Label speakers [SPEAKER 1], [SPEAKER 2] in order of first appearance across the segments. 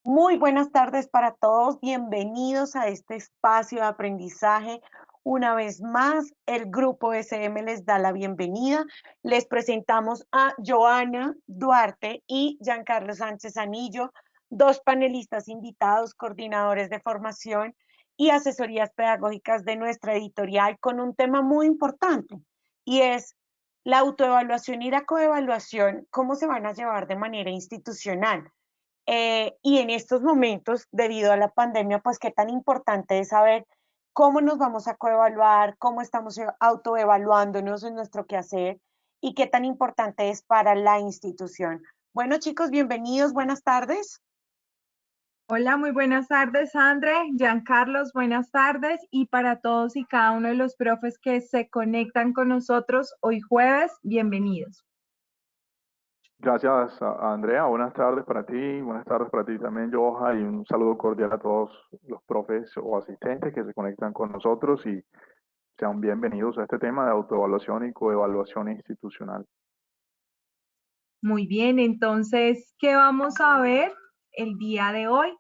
[SPEAKER 1] Muy buenas tardes para todos. Bienvenidos a este espacio de aprendizaje. Una vez más, el grupo SM les da la bienvenida. Les presentamos a Joana Duarte y Giancarlo Sánchez Anillo, dos panelistas invitados, coordinadores de formación y asesorías pedagógicas de nuestra editorial con un tema muy importante y es la autoevaluación y la coevaluación, cómo se van a llevar de manera institucional. Y en estos momentos, debido a la pandemia, pues qué tan importante es saber cómo nos vamos a coevaluar, cómo estamos autoevaluándonos en nuestro quehacer y qué tan importante es para la institución. Bueno, chicos, bienvenidos, buenas tardes.
[SPEAKER 2] Hola, muy buenas tardes, André, Giancarlos, buenas tardes y para todos y cada uno de los profes que se conectan con nosotros hoy jueves, bienvenidos.
[SPEAKER 3] Gracias a Andrea, buenas tardes para ti, buenas tardes para ti también, Joha, y un saludo cordial a todos los profes o asistentes que se conectan con nosotros y sean bienvenidos a este tema de autoevaluación y coevaluación institucional.
[SPEAKER 2] Muy bien, entonces, ¿qué vamos a ver el día de hoy?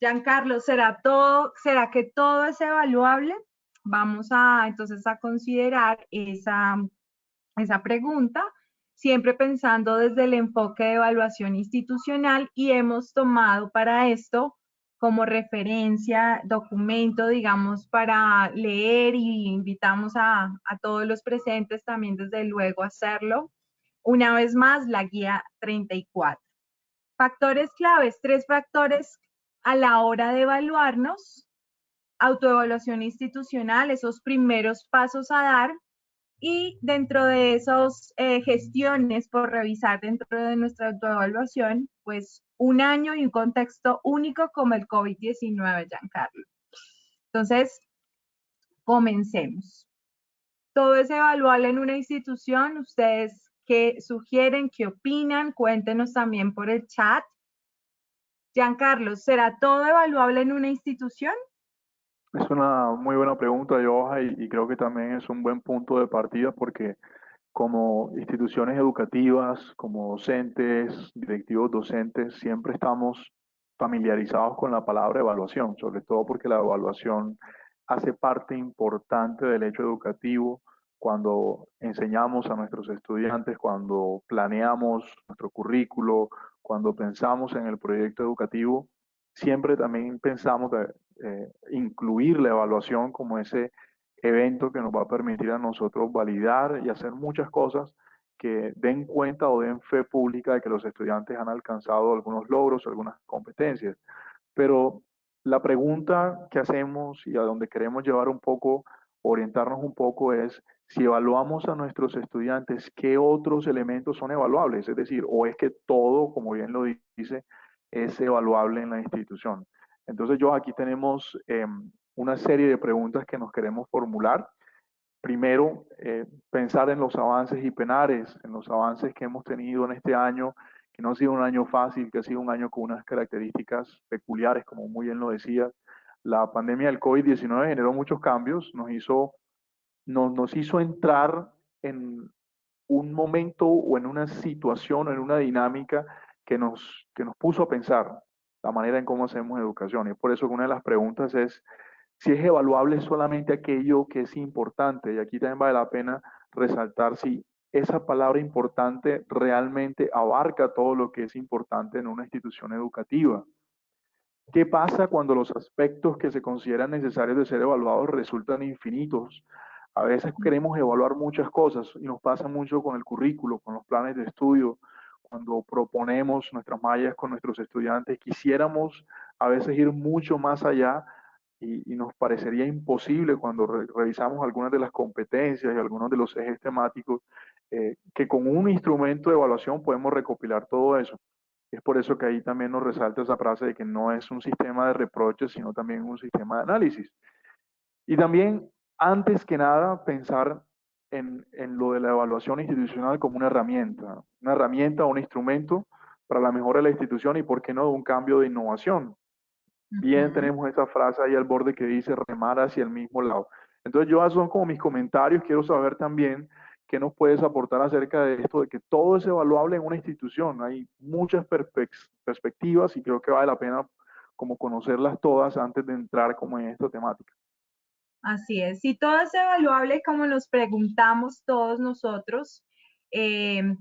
[SPEAKER 2] Giancarlo, será que todo es evaluable? Vamos a entonces a considerar esa pregunta, siempre pensando desde el enfoque de evaluación institucional y hemos tomado para esto como referencia, documento, digamos, para leer y invitamos a todos los presentes también desde luego a hacerlo. Una vez más, la guía 34. Factores claves, tres factores a la hora de evaluarnos, autoevaluación institucional, esos primeros pasos a dar, y dentro de esas gestiones por revisar dentro de nuestra autoevaluación, pues un año y un contexto único como el COVID-19, Giancarlo. Entonces, comencemos. Todo es evaluable en una institución. ¿Ustedes qué sugieren, qué opinan? Cuéntenos también por el chat. Giancarlo, ¿será todo evaluable en una institución?
[SPEAKER 3] Es una muy buena pregunta, Joha, y creo que también es un buen punto de partida porque como instituciones educativas, como docentes, directivos docentes, siempre estamos familiarizados con la palabra evaluación, sobre todo porque la evaluación hace parte importante del hecho educativo cuando enseñamos a nuestros estudiantes, cuando planeamos nuestro currículo, cuando pensamos en el proyecto educativo, siempre también pensamos de incluir la evaluación como ese evento que nos va a permitir a nosotros validar y hacer muchas cosas que den cuenta o den fe pública de que los estudiantes han alcanzado algunos logros, algunas competencias. Pero la pregunta que hacemos y a donde queremos llevar un poco, orientarnos un poco es si evaluamos a nuestros estudiantes, ¿qué otros elementos son evaluables? Es decir, o es que todo, como bien lo dice, es evaluable en la institución. Entonces yo aquí tenemos una serie de preguntas que nos queremos formular. Primero, pensar en los avances y penares, en los avances que hemos tenido en este año, que no ha sido un año fácil, que ha sido un año con unas características peculiares, como muy bien lo decía. La pandemia del COVID-19 generó muchos cambios, nos hizo entrar en un momento o en una situación, en una dinámica que nos puso a pensar la manera en cómo hacemos educación. Y por eso que una de las preguntas es si es evaluable solamente aquello que es importante. Y aquí también vale la pena resaltar si esa palabra importante realmente abarca todo lo que es importante en una institución educativa. ¿Qué pasa cuando los aspectos que se consideran necesarios de ser evaluados resultan infinitos? A veces queremos evaluar muchas cosas y nos pasa mucho con el currículo, con los planes de estudio, cuando proponemos nuestras mallas con nuestros estudiantes. Quisiéramos a veces ir mucho más allá y nos parecería imposible cuando revisamos algunas de las competencias y algunos de los ejes temáticos, que con un instrumento de evaluación podemos recopilar todo eso. Es por eso que ahí también nos resalta esa frase de que no es un sistema de reproches, sino también un sistema de análisis. Y también, antes que nada, pensar en lo de la evaluación institucional como una herramienta o un instrumento para la mejora de la institución y, por qué no, un cambio de innovación. Bien,
[SPEAKER 2] Ujú.
[SPEAKER 3] tenemos esa frase ahí al borde que dice remar hacia el mismo lado. Entonces, yo, esos son como mis comentarios. Quiero saber también ¿qué nos puedes aportar acerca de esto, de que todo es evaluable en una institución? Hay muchas perspectivas y creo que vale la pena como conocerlas todas antes de entrar como en esta temática.
[SPEAKER 2] Así es, si todo es evaluable como nos preguntamos todos nosotros,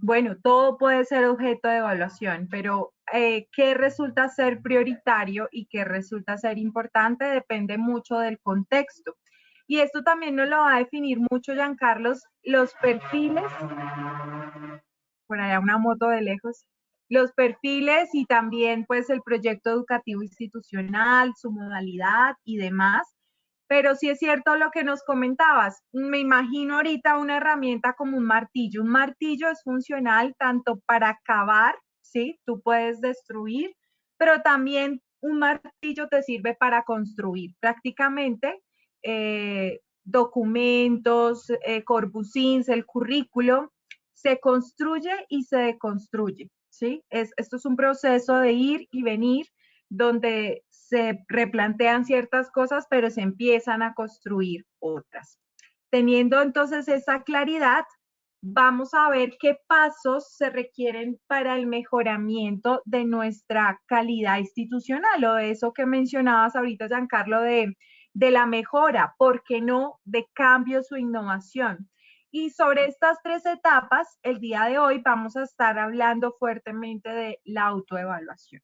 [SPEAKER 2] bueno, todo puede ser objeto de evaluación, pero qué resulta ser prioritario y qué resulta ser importante depende mucho del contexto. Y esto también nos lo va a definir mucho, Giancarlos, los perfiles, por allá una moto de lejos, los perfiles y también pues el proyecto educativo institucional, su modalidad y demás. Pero sí es cierto lo que nos comentabas. Me imagino ahorita una herramienta como un martillo. Un martillo es funcional tanto para cavar, ¿sí? Tú puedes destruir, pero también un martillo te sirve para construir. Prácticamente documentos, corpusins, el currículo, se construye y se deconstruye, ¿sí? Esto es un proceso de ir y venir donde se replantean ciertas cosas, pero se empiezan a construir otras. Teniendo entonces esa claridad, vamos a ver qué pasos se requieren para el mejoramiento de nuestra calidad institucional o de eso que mencionabas ahorita, Giancarlo, de la mejora, ¿por qué no?, de cambios o innovación. Y sobre estas tres etapas, el día de hoy vamos a estar hablando fuertemente de la autoevaluación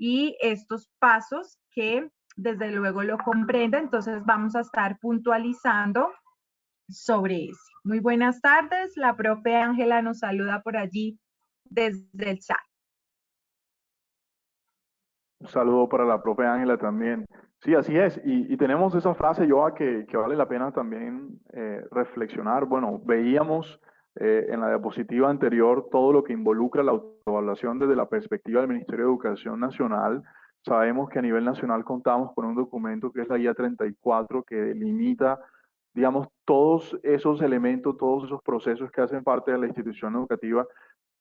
[SPEAKER 2] y estos pasos que desde luego lo comprende, entonces vamos a estar puntualizando sobre eso. Muy buenas tardes, la profe Ángela nos saluda por allí desde el chat.
[SPEAKER 3] Un saludo para la profe Ángela también. Sí, así es. Y tenemos esa frase, Joa, que vale la pena también reflexionar. Bueno, veíamos en la diapositiva anterior todo lo que involucra la autoevaluación desde la perspectiva del Ministerio de Educación Nacional. Sabemos que a nivel nacional contamos con un documento que es la Guía 34, que delimita, digamos, todos esos elementos, todos esos procesos que hacen parte de la institución educativa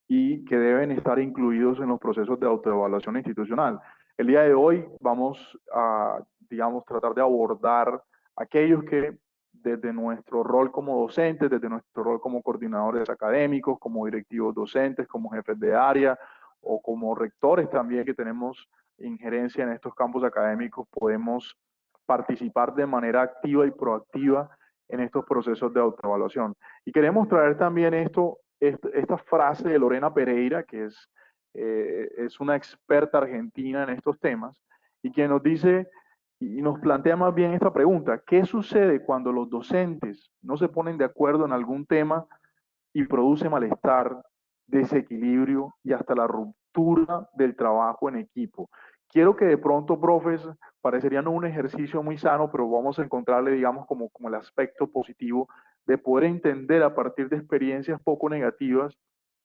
[SPEAKER 3] y que deben estar incluidos en los procesos de autoevaluación institucional. El día de hoy vamos a, digamos, tratar de abordar aquellos que desde nuestro rol como docentes, desde nuestro rol como coordinadores académicos, como directivos docentes, como jefes de área o como rectores también que tenemos injerencia en estos campos académicos, podemos participar de manera activa y proactiva en estos procesos de autoevaluación. Y queremos traer también esta frase de Lorena Pereira, que es una experta argentina en estos temas, y que nos dice y nos plantea más bien esta pregunta: ¿qué sucede cuando los docentes no se ponen de acuerdo en algún tema y produce malestar, desequilibrio y hasta la ruptura del trabajo en equipo? Quiero que de pronto, profes, parecería no un ejercicio muy sano, pero vamos a encontrarle, digamos, como el aspecto positivo de poder entender a partir de experiencias poco negativas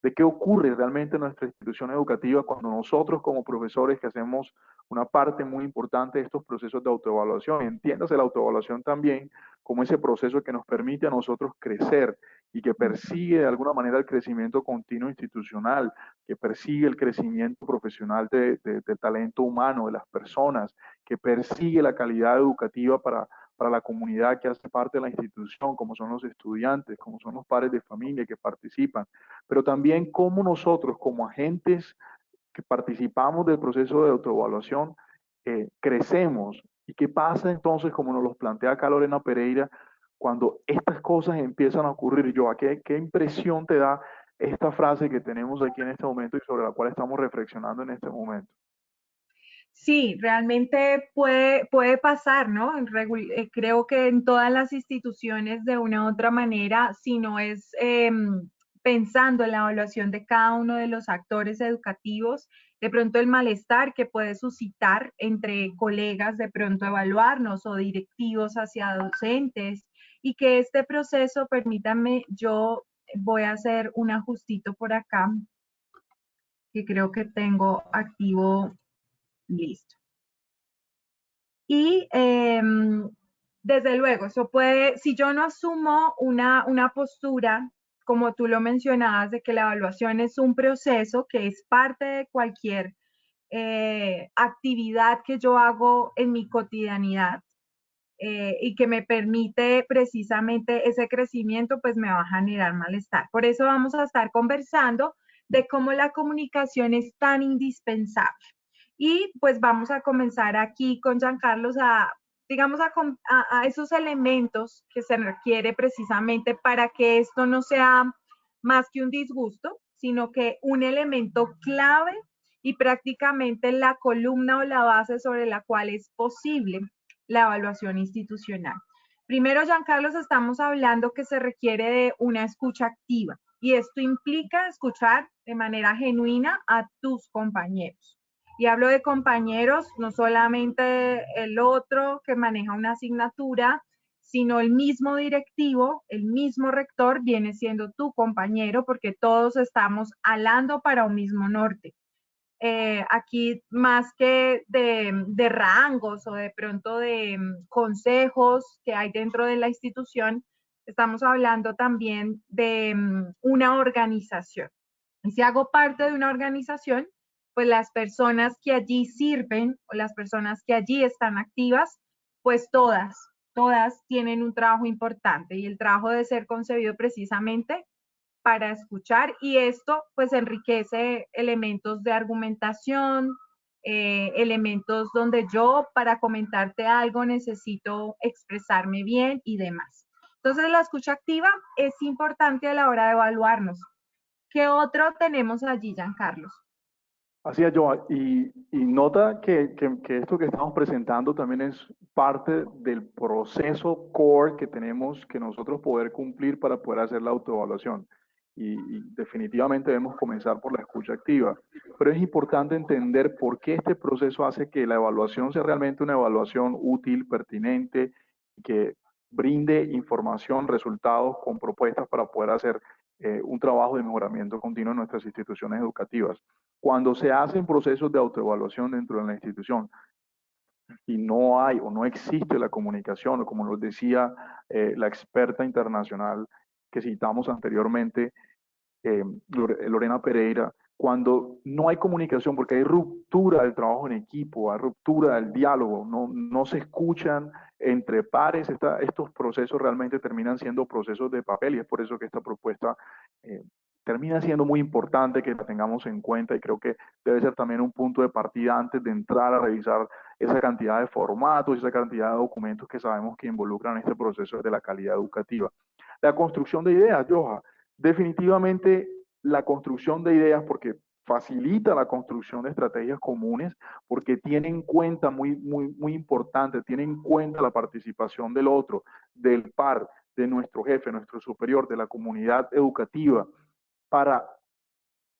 [SPEAKER 3] de qué ocurre realmente en nuestra institución educativa cuando nosotros como profesores, que hacemos una parte muy importante de estos procesos de autoevaluación, entiéndase la autoevaluación también como ese proceso que nos permite a nosotros crecer y que persigue de alguna manera el crecimiento continuo institucional, que persigue el crecimiento profesional de talento humano de las personas, que persigue la calidad educativa para la comunidad que hace parte de la institución, como son los estudiantes, como son los padres de familia que participan, pero también cómo nosotros como agentes que participamos del proceso de autoevaluación crecemos. ¿Y qué pasa entonces, como nos lo plantea acá Lorena Pereira, cuando estas cosas empiezan a ocurrir? Yo, ¿qué impresión te da esta frase que tenemos aquí en este momento y sobre la cual estamos reflexionando en este momento?
[SPEAKER 2] Sí, realmente puede pasar, ¿no? Creo que en todas las instituciones de una u otra manera, si no es pensando en la evaluación de cada uno de los actores educativos, de pronto el malestar que puede suscitar entre colegas, de pronto evaluarnos o directivos hacia docentes, y que este proceso, permítanme, yo voy a hacer un ajustito por acá, que creo que tengo activo. Listo. Y desde luego, eso puede, si yo no asumo una postura, como tú lo mencionabas, de que la evaluación es un proceso que es parte de cualquier actividad que yo hago en mi cotidianidad, y que me permite precisamente ese crecimiento, pues me va a generar malestar. Por eso vamos a estar conversando de cómo la comunicación es tan indispensable. Y pues vamos a comenzar aquí con Giancarlos digamos, a esos elementos que se requiere precisamente para que esto no sea más que un disgusto, sino que un elemento clave y prácticamente la columna o la base sobre la cual es posible la evaluación institucional. Primero, Giancarlos, estamos hablando que se requiere de una escucha activa y esto implica escuchar de manera genuina a tus compañeros. Y hablo de compañeros, no solamente el otro que maneja una asignatura, sino el mismo directivo, el mismo rector viene siendo tu compañero porque todos estamos alando para un mismo norte. Aquí más que de rangos o de pronto de consejos que hay dentro de la institución, estamos hablando también de una organización. Y si hago parte de una organización, pues las personas que allí sirven o las personas que allí están activas, pues todas tienen un trabajo importante y el trabajo debe ser concebido precisamente para escuchar y esto pues enriquece elementos de argumentación, elementos donde yo para comentarte algo necesito expresarme bien y demás. Entonces la escucha activa es importante a la hora de evaluarnos. ¿Qué otro tenemos allí, Giancarlos?
[SPEAKER 3] Así es, Joa, y nota que esto que estamos presentando también es parte del proceso core que tenemos que nosotros poder cumplir para poder hacer la autoevaluación. Y definitivamente debemos comenzar por la escucha activa. Pero es importante entender por qué este proceso hace que la evaluación sea realmente una evaluación útil, pertinente, y que brinde información, resultados con propuestas para poder hacer un trabajo de mejoramiento continuo en nuestras instituciones educativas. Cuando se hacen procesos de autoevaluación dentro de la institución y no hay o no existe la comunicación, o como nos decía la experta internacional que citamos anteriormente, Lorena Pereira, cuando no hay comunicación, porque hay ruptura del trabajo en equipo, hay ruptura del diálogo, no se escuchan entre pares, estos procesos realmente terminan siendo procesos de papel y es por eso que esta propuesta termina siendo muy importante que la tengamos en cuenta y creo que debe ser también un punto de partida antes de entrar a revisar esa cantidad de formatos, esa cantidad de documentos que sabemos que involucran este proceso de la calidad educativa. La construcción de ideas, Joha, definitivamente la construcción de ideas porque facilita la construcción de estrategias comunes porque tiene en cuenta muy importante, tiene en cuenta la participación del otro, del par, de nuestro jefe, nuestro superior, de la comunidad educativa, para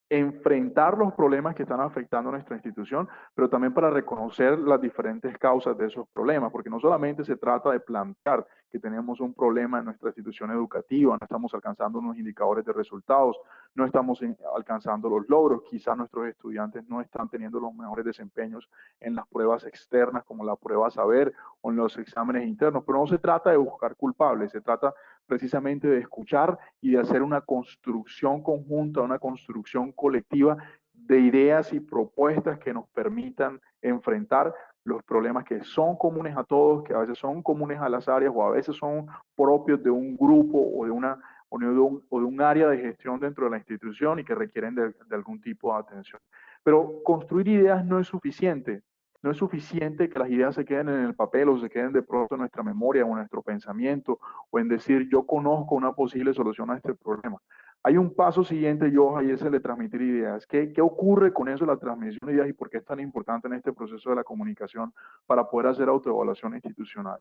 [SPEAKER 3] enfrentar los problemas que están afectando a nuestra institución, pero también para reconocer las diferentes causas de esos problemas, porque no solamente se trata de plantear que tenemos un problema en nuestra institución educativa, no estamos alcanzando unos indicadores de resultados, no estamos alcanzando los logros, quizás nuestros estudiantes no están teniendo los mejores desempeños en las pruebas externas como la prueba saber o en los exámenes internos, pero no se trata de buscar culpables, se trata precisamente de escuchar y de hacer una construcción conjunta, una construcción colectiva de ideas y propuestas que nos permitan enfrentar los problemas que son comunes a todos, que a veces son comunes a las áreas o a veces son propios de un grupo o de un área de gestión dentro de la institución y que requieren de algún tipo de atención. Pero construir ideas no es suficiente. No es suficiente que las ideas se queden en el papel o se queden de pronto en nuestra memoria o en nuestro pensamiento o en decir yo conozco una posible solución a este problema. Hay un paso siguiente, Joha, y es el de transmitir ideas. ¿Qué ocurre con eso, la transmisión de ideas, y por qué es tan importante en este proceso de la comunicación para poder hacer autoevaluación institucional?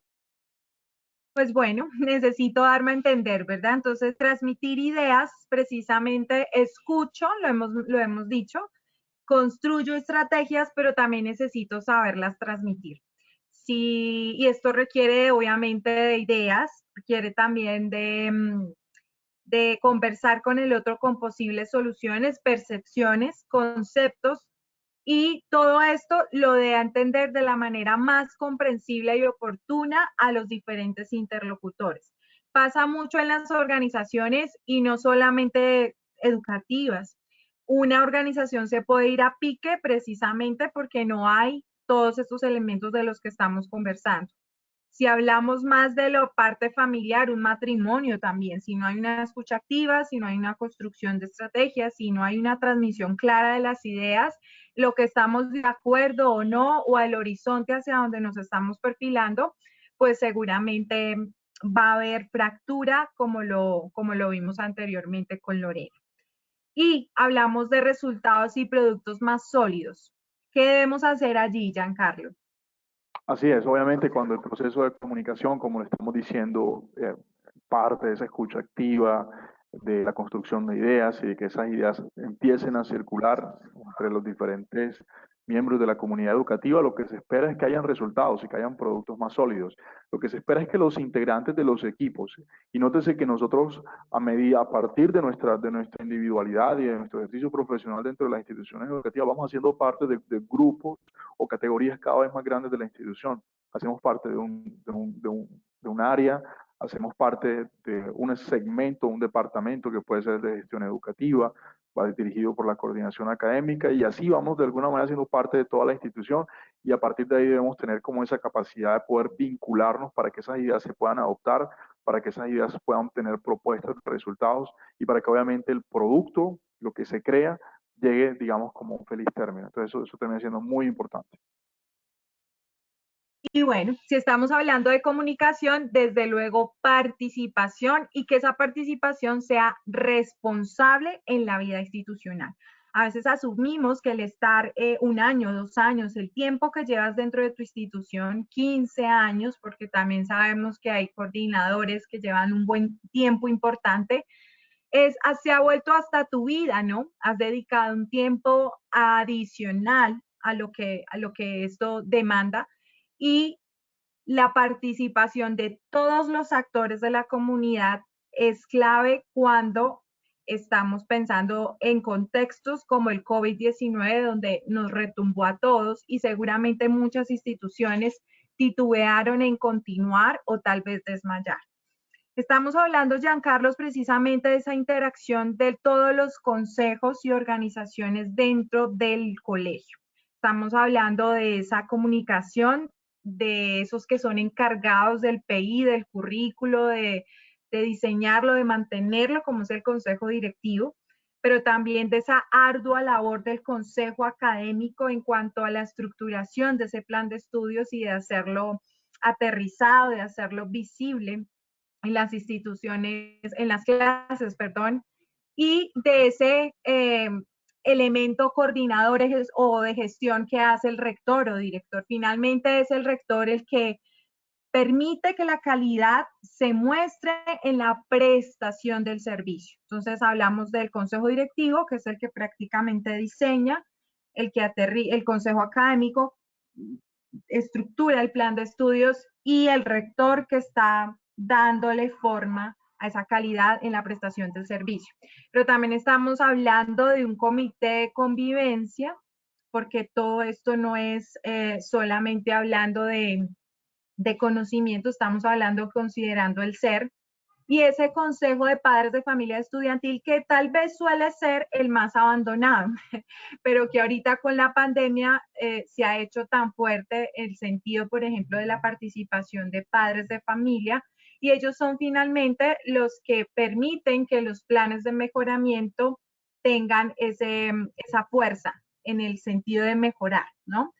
[SPEAKER 2] Pues bueno, necesito darme a entender, ¿verdad? Entonces, transmitir ideas, precisamente escucho, lo hemos dicho, construyo estrategias, pero también necesito saberlas transmitir. Sí, y esto requiere obviamente de ideas, requiere también de conversar con el otro con posibles soluciones, percepciones, conceptos, y todo esto lo de entender de la manera más comprensible y oportuna a los diferentes interlocutores. Pasa mucho en las organizaciones y no solamente educativas. Una organización se puede ir a pique precisamente porque no hay todos estos elementos de los que estamos conversando. Si hablamos más de la parte familiar, un matrimonio también, si no hay una escucha activa, si no hay una construcción de estrategias, si no hay una transmisión clara de las ideas, lo que estamos de acuerdo o no, o al horizonte hacia donde nos estamos perfilando, pues seguramente va a haber fractura como lo vimos anteriormente con Lorena. Y hablamos de resultados y productos más sólidos. ¿Qué debemos hacer allí, Giancarlo?
[SPEAKER 3] Así es, obviamente cuando el proceso de comunicación, como le estamos diciendo, parte de esa escucha activa, de la construcción de ideas y de que esas ideas empiecen a circular entre los diferentes miembros de la comunidad educativa, lo que se espera es que hayan resultados y que hayan productos más sólidos. Lo que se espera es que los integrantes de los equipos, y nótese que nosotros a partir de nuestra individualidad y de nuestro ejercicio profesional dentro de las instituciones educativas, vamos haciendo parte de grupos o categorías cada vez más grandes de la institución. Hacemos parte de un área, hacemos parte de un segmento, un departamento que puede ser de gestión educativa, va dirigido por la coordinación académica y así vamos de alguna manera siendo parte de toda la institución y a partir de ahí debemos tener como esa capacidad de poder vincularnos para que esas ideas se puedan adoptar, para que esas ideas puedan tener propuestas, resultados y para que obviamente el producto, lo que se crea, llegue, digamos, como un feliz término. Entonces eso termina siendo muy importante.
[SPEAKER 2] Y bueno, si estamos hablando de comunicación, desde luego participación y que esa participación sea responsable en la vida institucional. A veces asumimos que el estar 1 año, 2 años, el tiempo que llevas dentro de tu institución, 15 años, porque también sabemos que hay coordinadores que llevan un buen tiempo importante, se ha vuelto hasta tu vida, ¿no? Has dedicado un tiempo adicional a lo que esto demanda y la participación de todos los actores de la comunidad es clave cuando estamos pensando en contextos como el COVID-19, donde nos retumbó a todos y seguramente muchas instituciones titubearon en continuar o tal vez desmayar. Estamos hablando, Giancarlos, precisamente de esa interacción de todos los consejos y organizaciones dentro del colegio. Estamos hablando de esa comunicación, de esos que son encargados del PI, del currículo, de diseñarlo, de mantenerlo, como es el consejo directivo, pero también de esa ardua labor del consejo académico en cuanto a la estructuración de ese plan de estudios y de hacerlo aterrizado, de hacerlo visible en las instituciones, en las clases, perdón, y de ese elemento coordinador o de gestión que hace el rector o director. Finalmente es el rector el que permite que la calidad se muestre en la prestación del servicio. Entonces hablamos del consejo directivo, que es el que prácticamente diseña, el consejo académico estructura el plan de estudios y el rector que está dándole forma a esa calidad en la prestación del servicio. Pero también estamos hablando de un comité de convivencia, porque todo esto no es solamente hablando de conocimiento, estamos hablando considerando el ser, y ese consejo de padres de familia estudiantil que tal vez suele ser el más abandonado, pero que ahorita con la pandemia se ha hecho tan fuerte el sentido, por ejemplo, de la participación de padres de familia, y ellos son finalmente los que permiten que los planes de mejoramiento tengan esa fuerza en el sentido de mejorar, ¿no?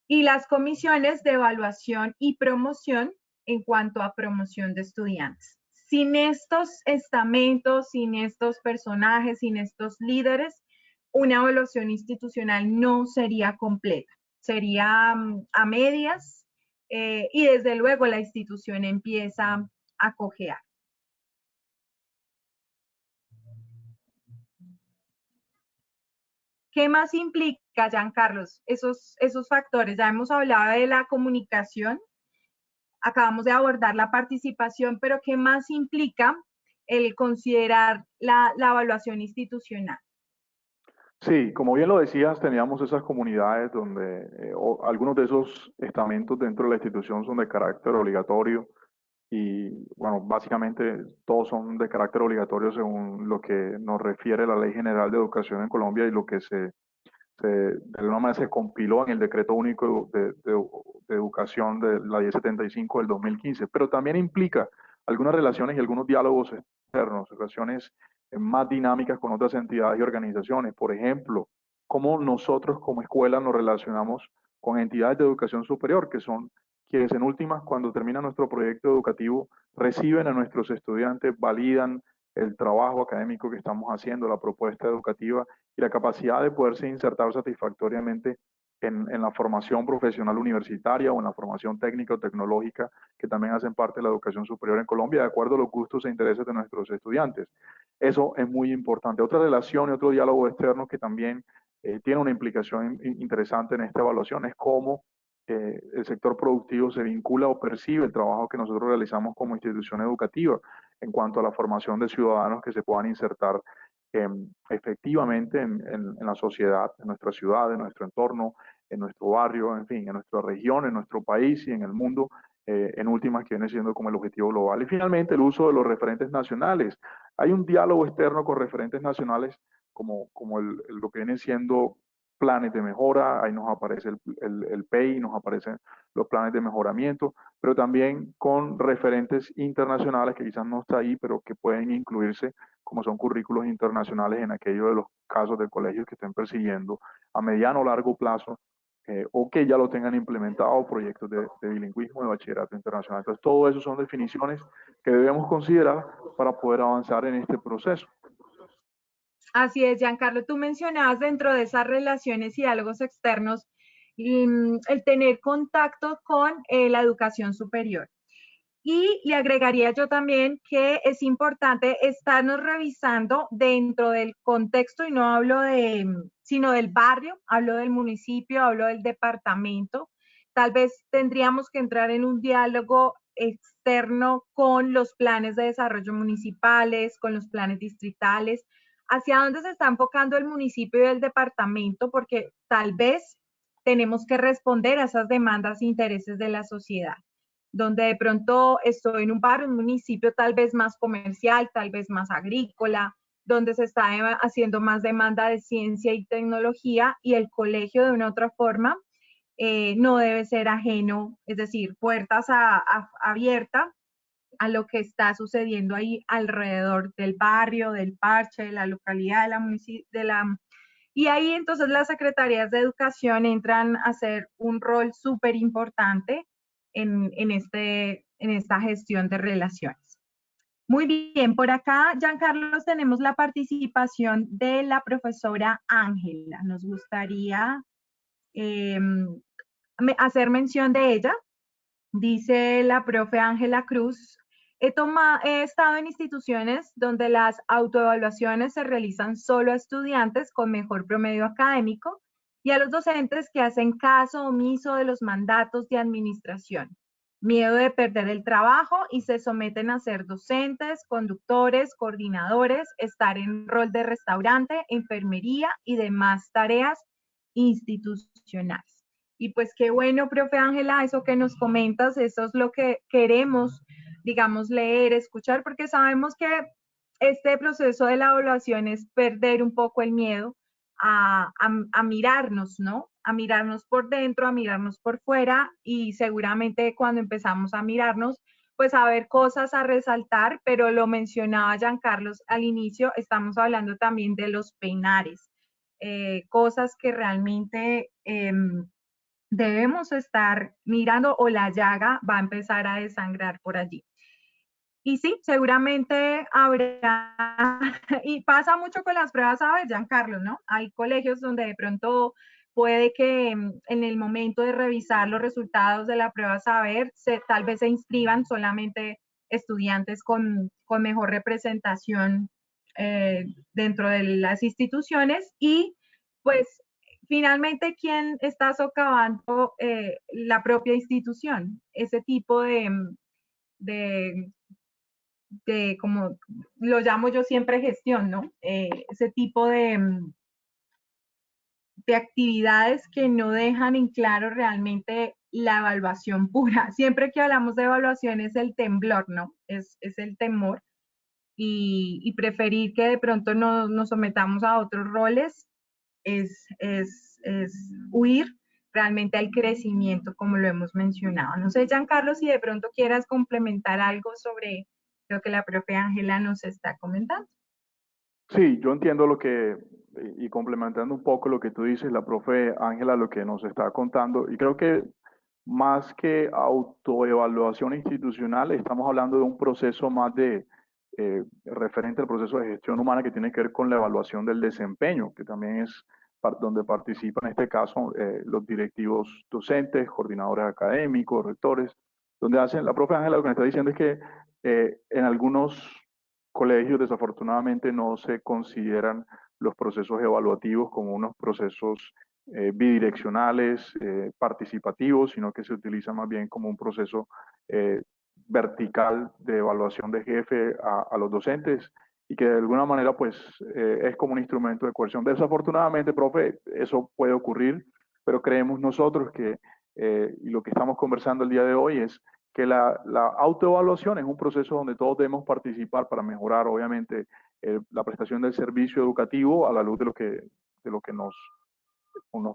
[SPEAKER 2] Y las comisiones de evaluación y promoción en cuanto a promoción de estudiantes. Sin estos estamentos, sin estos personajes, sin estos líderes, una evaluación institucional no sería completa, sería a medias y desde luego la institución empieza a cojear. ¿Qué más implica, Giancarlos, esos factores? Ya hemos hablado de la comunicación, acabamos de abordar la participación, pero ¿qué más implica el considerar la evaluación institucional?
[SPEAKER 3] Sí, como bien lo decías, teníamos esas comunidades donde algunos de esos estamentos dentro de la institución son de carácter obligatorio y, bueno, básicamente todos son de carácter obligatorio según lo que nos refiere la Ley General de Educación en Colombia y lo que de alguna manera se compiló en el Decreto Único de de educación de la 1075 del 2015, pero también implica algunas relaciones y algunos diálogos externos, relaciones más dinámicas con otras entidades y organizaciones. Por ejemplo, cómo nosotros como escuela nos relacionamos con entidades de educación superior, que son quienes en últimas, cuando termina nuestro proyecto educativo, reciben a nuestros estudiantes, validan el trabajo académico que estamos haciendo, la propuesta educativa y la capacidad de poderse insertar satisfactoriamente en la formación profesional universitaria o en la formación técnica o tecnológica que también hacen parte de la educación superior en Colombia, de acuerdo a los gustos e intereses de nuestros estudiantes. Eso es muy importante. Otra relación y otro diálogo externo que también tiene una implicación interesante en esta evaluación es cómo el sector productivo se vincula o percibe el trabajo que nosotros realizamos como institución educativa en cuanto a la formación de ciudadanos que se puedan insertar efectivamente en la sociedad, en nuestra ciudad, en nuestro entorno, en nuestro barrio, en fin, en nuestra región, en nuestro país y en el mundo, en últimas que viene siendo como el objetivo global. Y finalmente el uso de los referentes nacionales. Hay un diálogo externo con referentes nacionales como lo que vienen siendo planes de mejora, ahí nos aparece el PEI, nos aparecen los planes de mejoramiento, pero también con referentes internacionales que quizás no está ahí, pero que pueden incluirse como son currículos internacionales en aquellos de los casos de colegios que estén persiguiendo a mediano o largo plazo o que ya lo tengan implementado, proyectos de bilingüismo, de bachillerato internacional. Entonces, todo eso son definiciones que debemos considerar para poder avanzar en este proceso.
[SPEAKER 2] Así es, Giancarlo, tú mencionabas dentro de esas relaciones y diálogos externos el tener contacto con la educación superior. Y le agregaría yo también que es importante estarnos revisando dentro del contexto, y no hablo sino del barrio, hablo del municipio, hablo del departamento. Tal vez tendríamos que entrar en un diálogo externo con los planes de desarrollo municipales, con los planes distritales, hacia dónde se está enfocando el municipio y el departamento, porque tal vez tenemos que responder a esas demandas e intereses de la sociedad, donde de pronto estoy en un barrio, un municipio tal vez más comercial, tal vez más agrícola, donde se está haciendo más demanda de ciencia y tecnología, y el colegio de una u otra forma no debe ser ajeno, es decir, puertas abiertas a lo que está sucediendo ahí alrededor del barrio, del parche, de la localidad, y ahí entonces las secretarías de educación entran a hacer un rol súper importante en esta gestión de relaciones. Muy bien, por acá, Giancarlos, tenemos la participación de la profesora Ángela. Nos gustaría hacer mención de ella. Dice la profe Ángela Cruz: he estado en instituciones donde las autoevaluaciones se realizan solo a estudiantes con mejor promedio académico y a los docentes que hacen caso omiso de los mandatos de administración, miedo de perder el trabajo, y se someten a ser docentes, conductores, coordinadores, estar en rol de restaurante, enfermería y demás tareas institucionales. Y pues qué bueno, profe Ángela, eso que nos comentas, eso es lo que queremos, digamos, leer, escuchar, porque sabemos que este proceso de la evaluación es perder un poco el miedo a mirarnos, ¿no? A mirarnos por dentro, a mirarnos por fuera, y seguramente cuando empezamos a mirarnos, pues a ver cosas a resaltar, pero lo mencionaba Giancarlos al inicio, estamos hablando también de los penares, cosas que realmente debemos estar mirando, o la llaga va a empezar a desangrar por allí. Y sí, seguramente habrá, y pasa mucho con las pruebas saber, Giancarlo, ¿no? Hay colegios donde de pronto puede que en el momento de revisar los resultados de la prueba saber, tal vez se inscriban solamente estudiantes con mejor representación dentro de las instituciones, y pues finalmente, ¿quién está socavando la propia institución? Ese tipo de, como lo llamo yo siempre, gestión, ¿no? Ese tipo de actividades que no dejan en claro realmente la evaluación pura. Siempre que hablamos de evaluación es el temblor, ¿no? Es el temor, y preferir que de pronto nos sometamos a otros roles es huir realmente al crecimiento, como lo hemos mencionado. No sé, Giancarlo, si de pronto quieras complementar algo sobre lo que la profe Ángela nos está comentando.
[SPEAKER 3] Sí, yo entiendo lo que, y complementando un poco lo que tú dices, la profe Ángela, lo que nos está contando, y creo que más que autoevaluación institucional, estamos hablando de un proceso más de referente al proceso de gestión humana que tiene que ver con la evaluación del desempeño, que también es donde participan en este caso los directivos docentes, coordinadores académicos, rectores, donde hacen, la profe Ángela lo que me está diciendo es que en algunos colegios desafortunadamente no se consideran los procesos evaluativos como unos procesos bidireccionales, participativos, sino que se utiliza más bien como un proceso vertical de evaluación de jefe a los docentes y que de alguna manera pues es como un instrumento de coerción. Desafortunadamente, profe, eso puede ocurrir, pero creemos nosotros que, y lo que estamos conversando el día de hoy es que la autoevaluación es un proceso donde todos debemos participar para mejorar, obviamente, la prestación del servicio educativo a la luz de lo que nos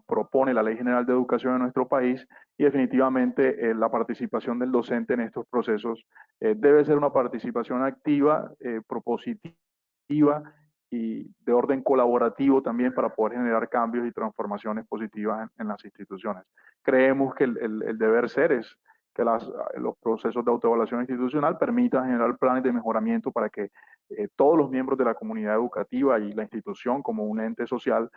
[SPEAKER 3] propone la Ley General de Educación en nuestro país y definitivamente la participación del docente en estos procesos debe ser una participación activa, propositiva y de orden colaborativo también para poder generar cambios y transformaciones positivas en las instituciones. Creemos que el deber ser es que los procesos de autoevaluación institucional permitan generar planes de mejoramiento para que todos los miembros de la comunidad educativa y la institución como un ente social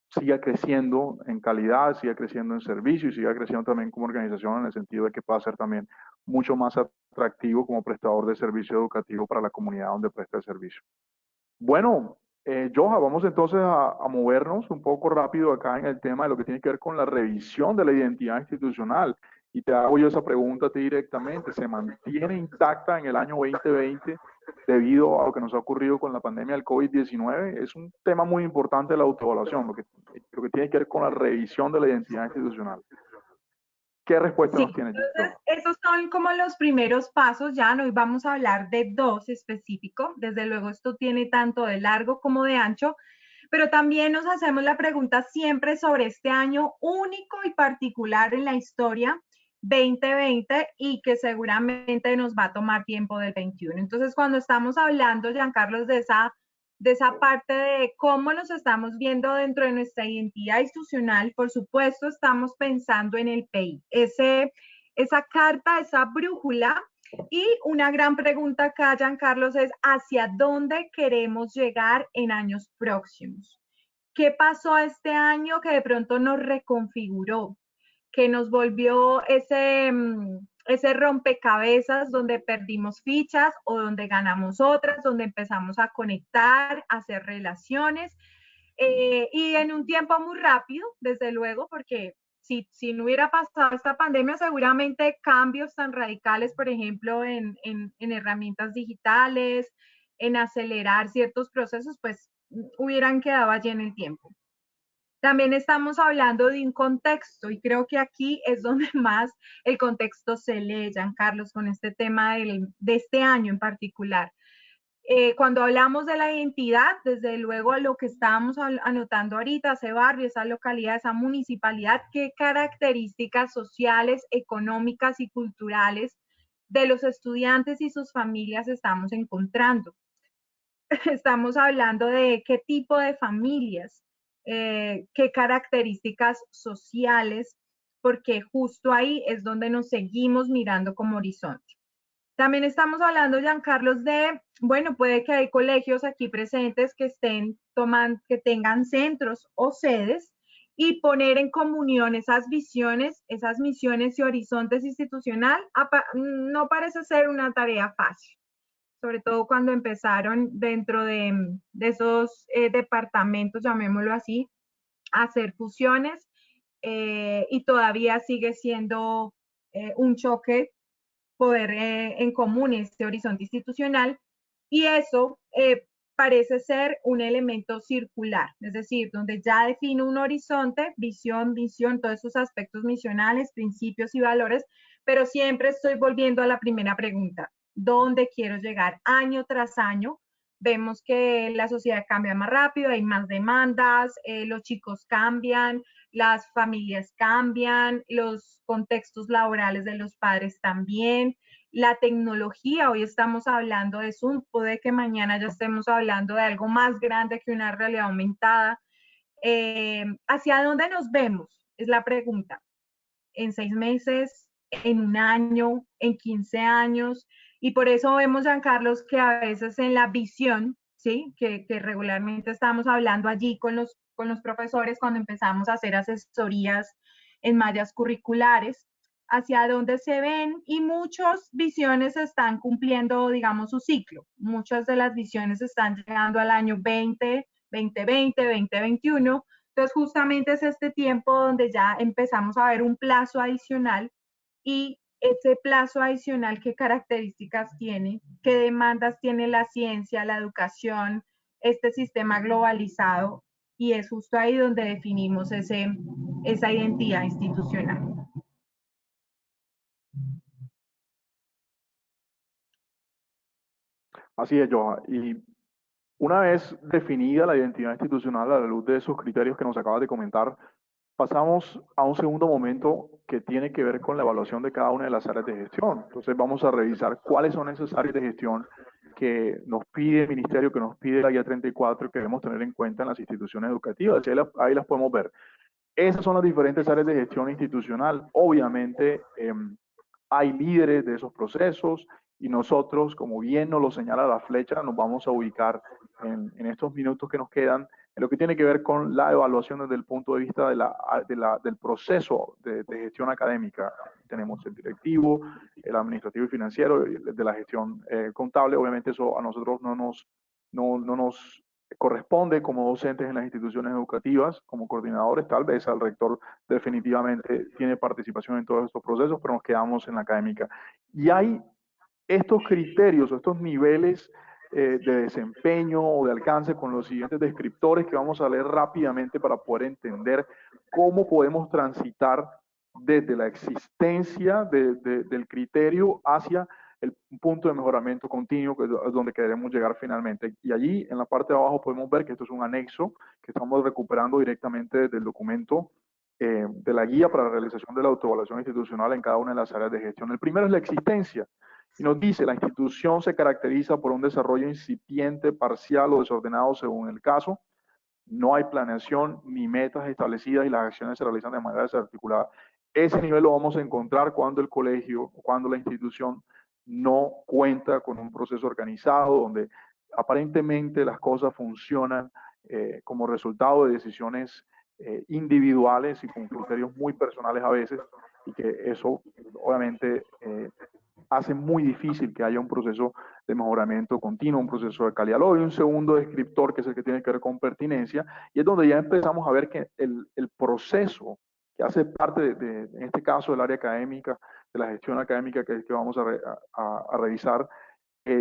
[SPEAKER 3] siga creciendo en calidad, siga creciendo en servicio y siga creciendo también como organización en el sentido de que pueda ser también mucho más atractivo como prestador de servicio educativo para la comunidad donde presta el servicio. Bueno, Joha, vamos entonces a movernos un poco rápido acá en el tema de lo que tiene que ver con la revisión de la identidad institucional. Y te hago yo esa pregunta a ti directamente. ¿Se mantiene intacta en el año 2020 debido a lo que nos ha ocurrido con la pandemia del COVID-19? Es un tema muy importante la autoevaluación, lo que tiene que ver con la revisión de la identidad institucional. ¿Qué respuesta
[SPEAKER 2] Sí,
[SPEAKER 3] nos tiene,
[SPEAKER 2] entonces
[SPEAKER 3] Joha?
[SPEAKER 2] esos son como los primeros pasos, ya hoy vamos a hablar de dos específicos, desde luego esto tiene tanto de largo como de ancho, pero también nos hacemos la pregunta siempre sobre este año único y particular en la historia 2020 y que seguramente nos va a tomar tiempo del 21. Entonces, cuando estamos hablando, Giancarlo, de esa parte de cómo nos estamos viendo dentro de nuestra identidad institucional, por supuesto, estamos pensando en el PI, esa carta, esa brújula. Y una gran pregunta acá, Giancarlos, es ¿hacia dónde queremos llegar en años próximos? ¿Qué pasó este año que de pronto nos reconfiguró? Que nos volvió ese rompecabezas donde perdimos fichas o donde ganamos otras, donde empezamos a conectar, a hacer relaciones y en un tiempo muy rápido, desde luego, porque si no hubiera pasado esta pandemia, seguramente cambios tan radicales, por ejemplo, en herramientas digitales, en acelerar ciertos procesos, pues hubieran quedado allí en el tiempo. También estamos hablando de un contexto y creo que aquí es donde más el contexto se lee, Giancarlos, con este tema de este año en particular. Cuando hablamos de la identidad, desde luego lo que estábamos anotando ahorita, ese barrio, esa localidad, esa municipalidad, qué características sociales, económicas y culturales de los estudiantes y sus familias estamos encontrando. Estamos hablando de qué tipo de familias, qué características sociales, porque justo ahí es donde nos seguimos mirando como horizonte. También estamos hablando, Giancarlos, bueno, puede que hay colegios aquí presentes que que tengan centros o sedes y poner en comunión esas visiones, esas misiones y horizontes institucional, no parece ser una tarea fácil, sobre todo cuando empezaron dentro de esos departamentos, llamémoslo así, a hacer fusiones y todavía sigue siendo un choque poder en común este horizonte institucional y eso parece ser un elemento circular, es decir, donde ya defino un horizonte, visión, misión, todos esos aspectos misionales, principios y valores, pero siempre estoy volviendo a la primera pregunta, ¿dónde quiero llegar año tras año? vemos que la sociedad cambia más rápido, hay más demandas, los chicos cambian, las familias cambian, los contextos laborales de los padres también, la tecnología, hoy estamos hablando de Zoom, puede que mañana ya estemos hablando de algo más grande que una realidad aumentada. ¿Hacia dónde nos vemos? Es la pregunta. ¿En 6 meses? ¿En un año? ¿En 15 años? Y por eso vemos, Giancarlos, que a veces en la visión, ¿sí? Que regularmente estamos hablando allí con los profesores cuando empezamos a hacer asesorías en mallas curriculares, hacia dónde se ven y muchas visiones están cumpliendo, digamos, su ciclo. Muchas de las visiones están llegando al año 20, 2020, 2021. Entonces, justamente es este tiempo donde ya empezamos a ver un plazo adicional y ese plazo adicional, ¿qué características tiene? ¿Qué demandas tiene la ciencia, la educación, este sistema globalizado? Y es justo ahí donde definimos esa identidad institucional.
[SPEAKER 3] Así es, Joa. Y una vez definida la identidad institucional a la luz de esos criterios que nos acabas de comentar, pasamos a un segundo momento que tiene que ver con la evaluación de cada una de las áreas de gestión. Entonces vamos a revisar cuáles son esas áreas de gestión que nos pide el ministerio, que nos pide la guía 34 y que debemos tener en cuenta en las instituciones educativas. Ahí las podemos ver. Esas son las diferentes áreas de gestión institucional. Obviamente hay líderes de esos procesos y nosotros, como bien nos lo señala la flecha, nos vamos a ubicar en estos minutos que nos quedan en lo que tiene que ver con la evaluación desde el punto de vista del proceso de gestión académica. Tenemos el directivo, el administrativo y financiero, de la gestión contable. Obviamente eso a nosotros no nos corresponde como docentes en las instituciones educativas, como coordinadores. Tal vez al rector definitivamente tiene participación en todos estos procesos, pero nos quedamos en la académica. Y hay estos criterios o estos niveles de desempeño o de alcance con los siguientes descriptores que vamos a leer rápidamente para poder entender cómo podemos transitar desde la existencia del criterio hacia el punto de mejoramiento continuo, que es donde queremos llegar finalmente. Y allí, en la parte de abajo, podemos ver que esto es un anexo que estamos recuperando directamente desde el documento de la guía para la realización de la autoevaluación institucional en cada una de las áreas de gestión. El primero es la existencia. Y nos dice, la institución se caracteriza por un desarrollo incipiente, parcial o desordenado según el caso. No hay planeación ni metas establecidas y las acciones se realizan de manera desarticulada. Ese nivel lo vamos a encontrar cuando el colegio, cuando la institución no cuenta con un proceso organizado, donde aparentemente las cosas funcionan como resultado de decisiones individuales y con criterios muy personales a veces, y que eso obviamente hace muy difícil que haya un proceso de mejoramiento continuo, un proceso de calidad. Luego hay un segundo descriptor que es el que tiene que ver con pertinencia, y es donde ya empezamos a ver que el proceso que hace parte en este caso, del área académica, de la gestión académica que vamos a revisar,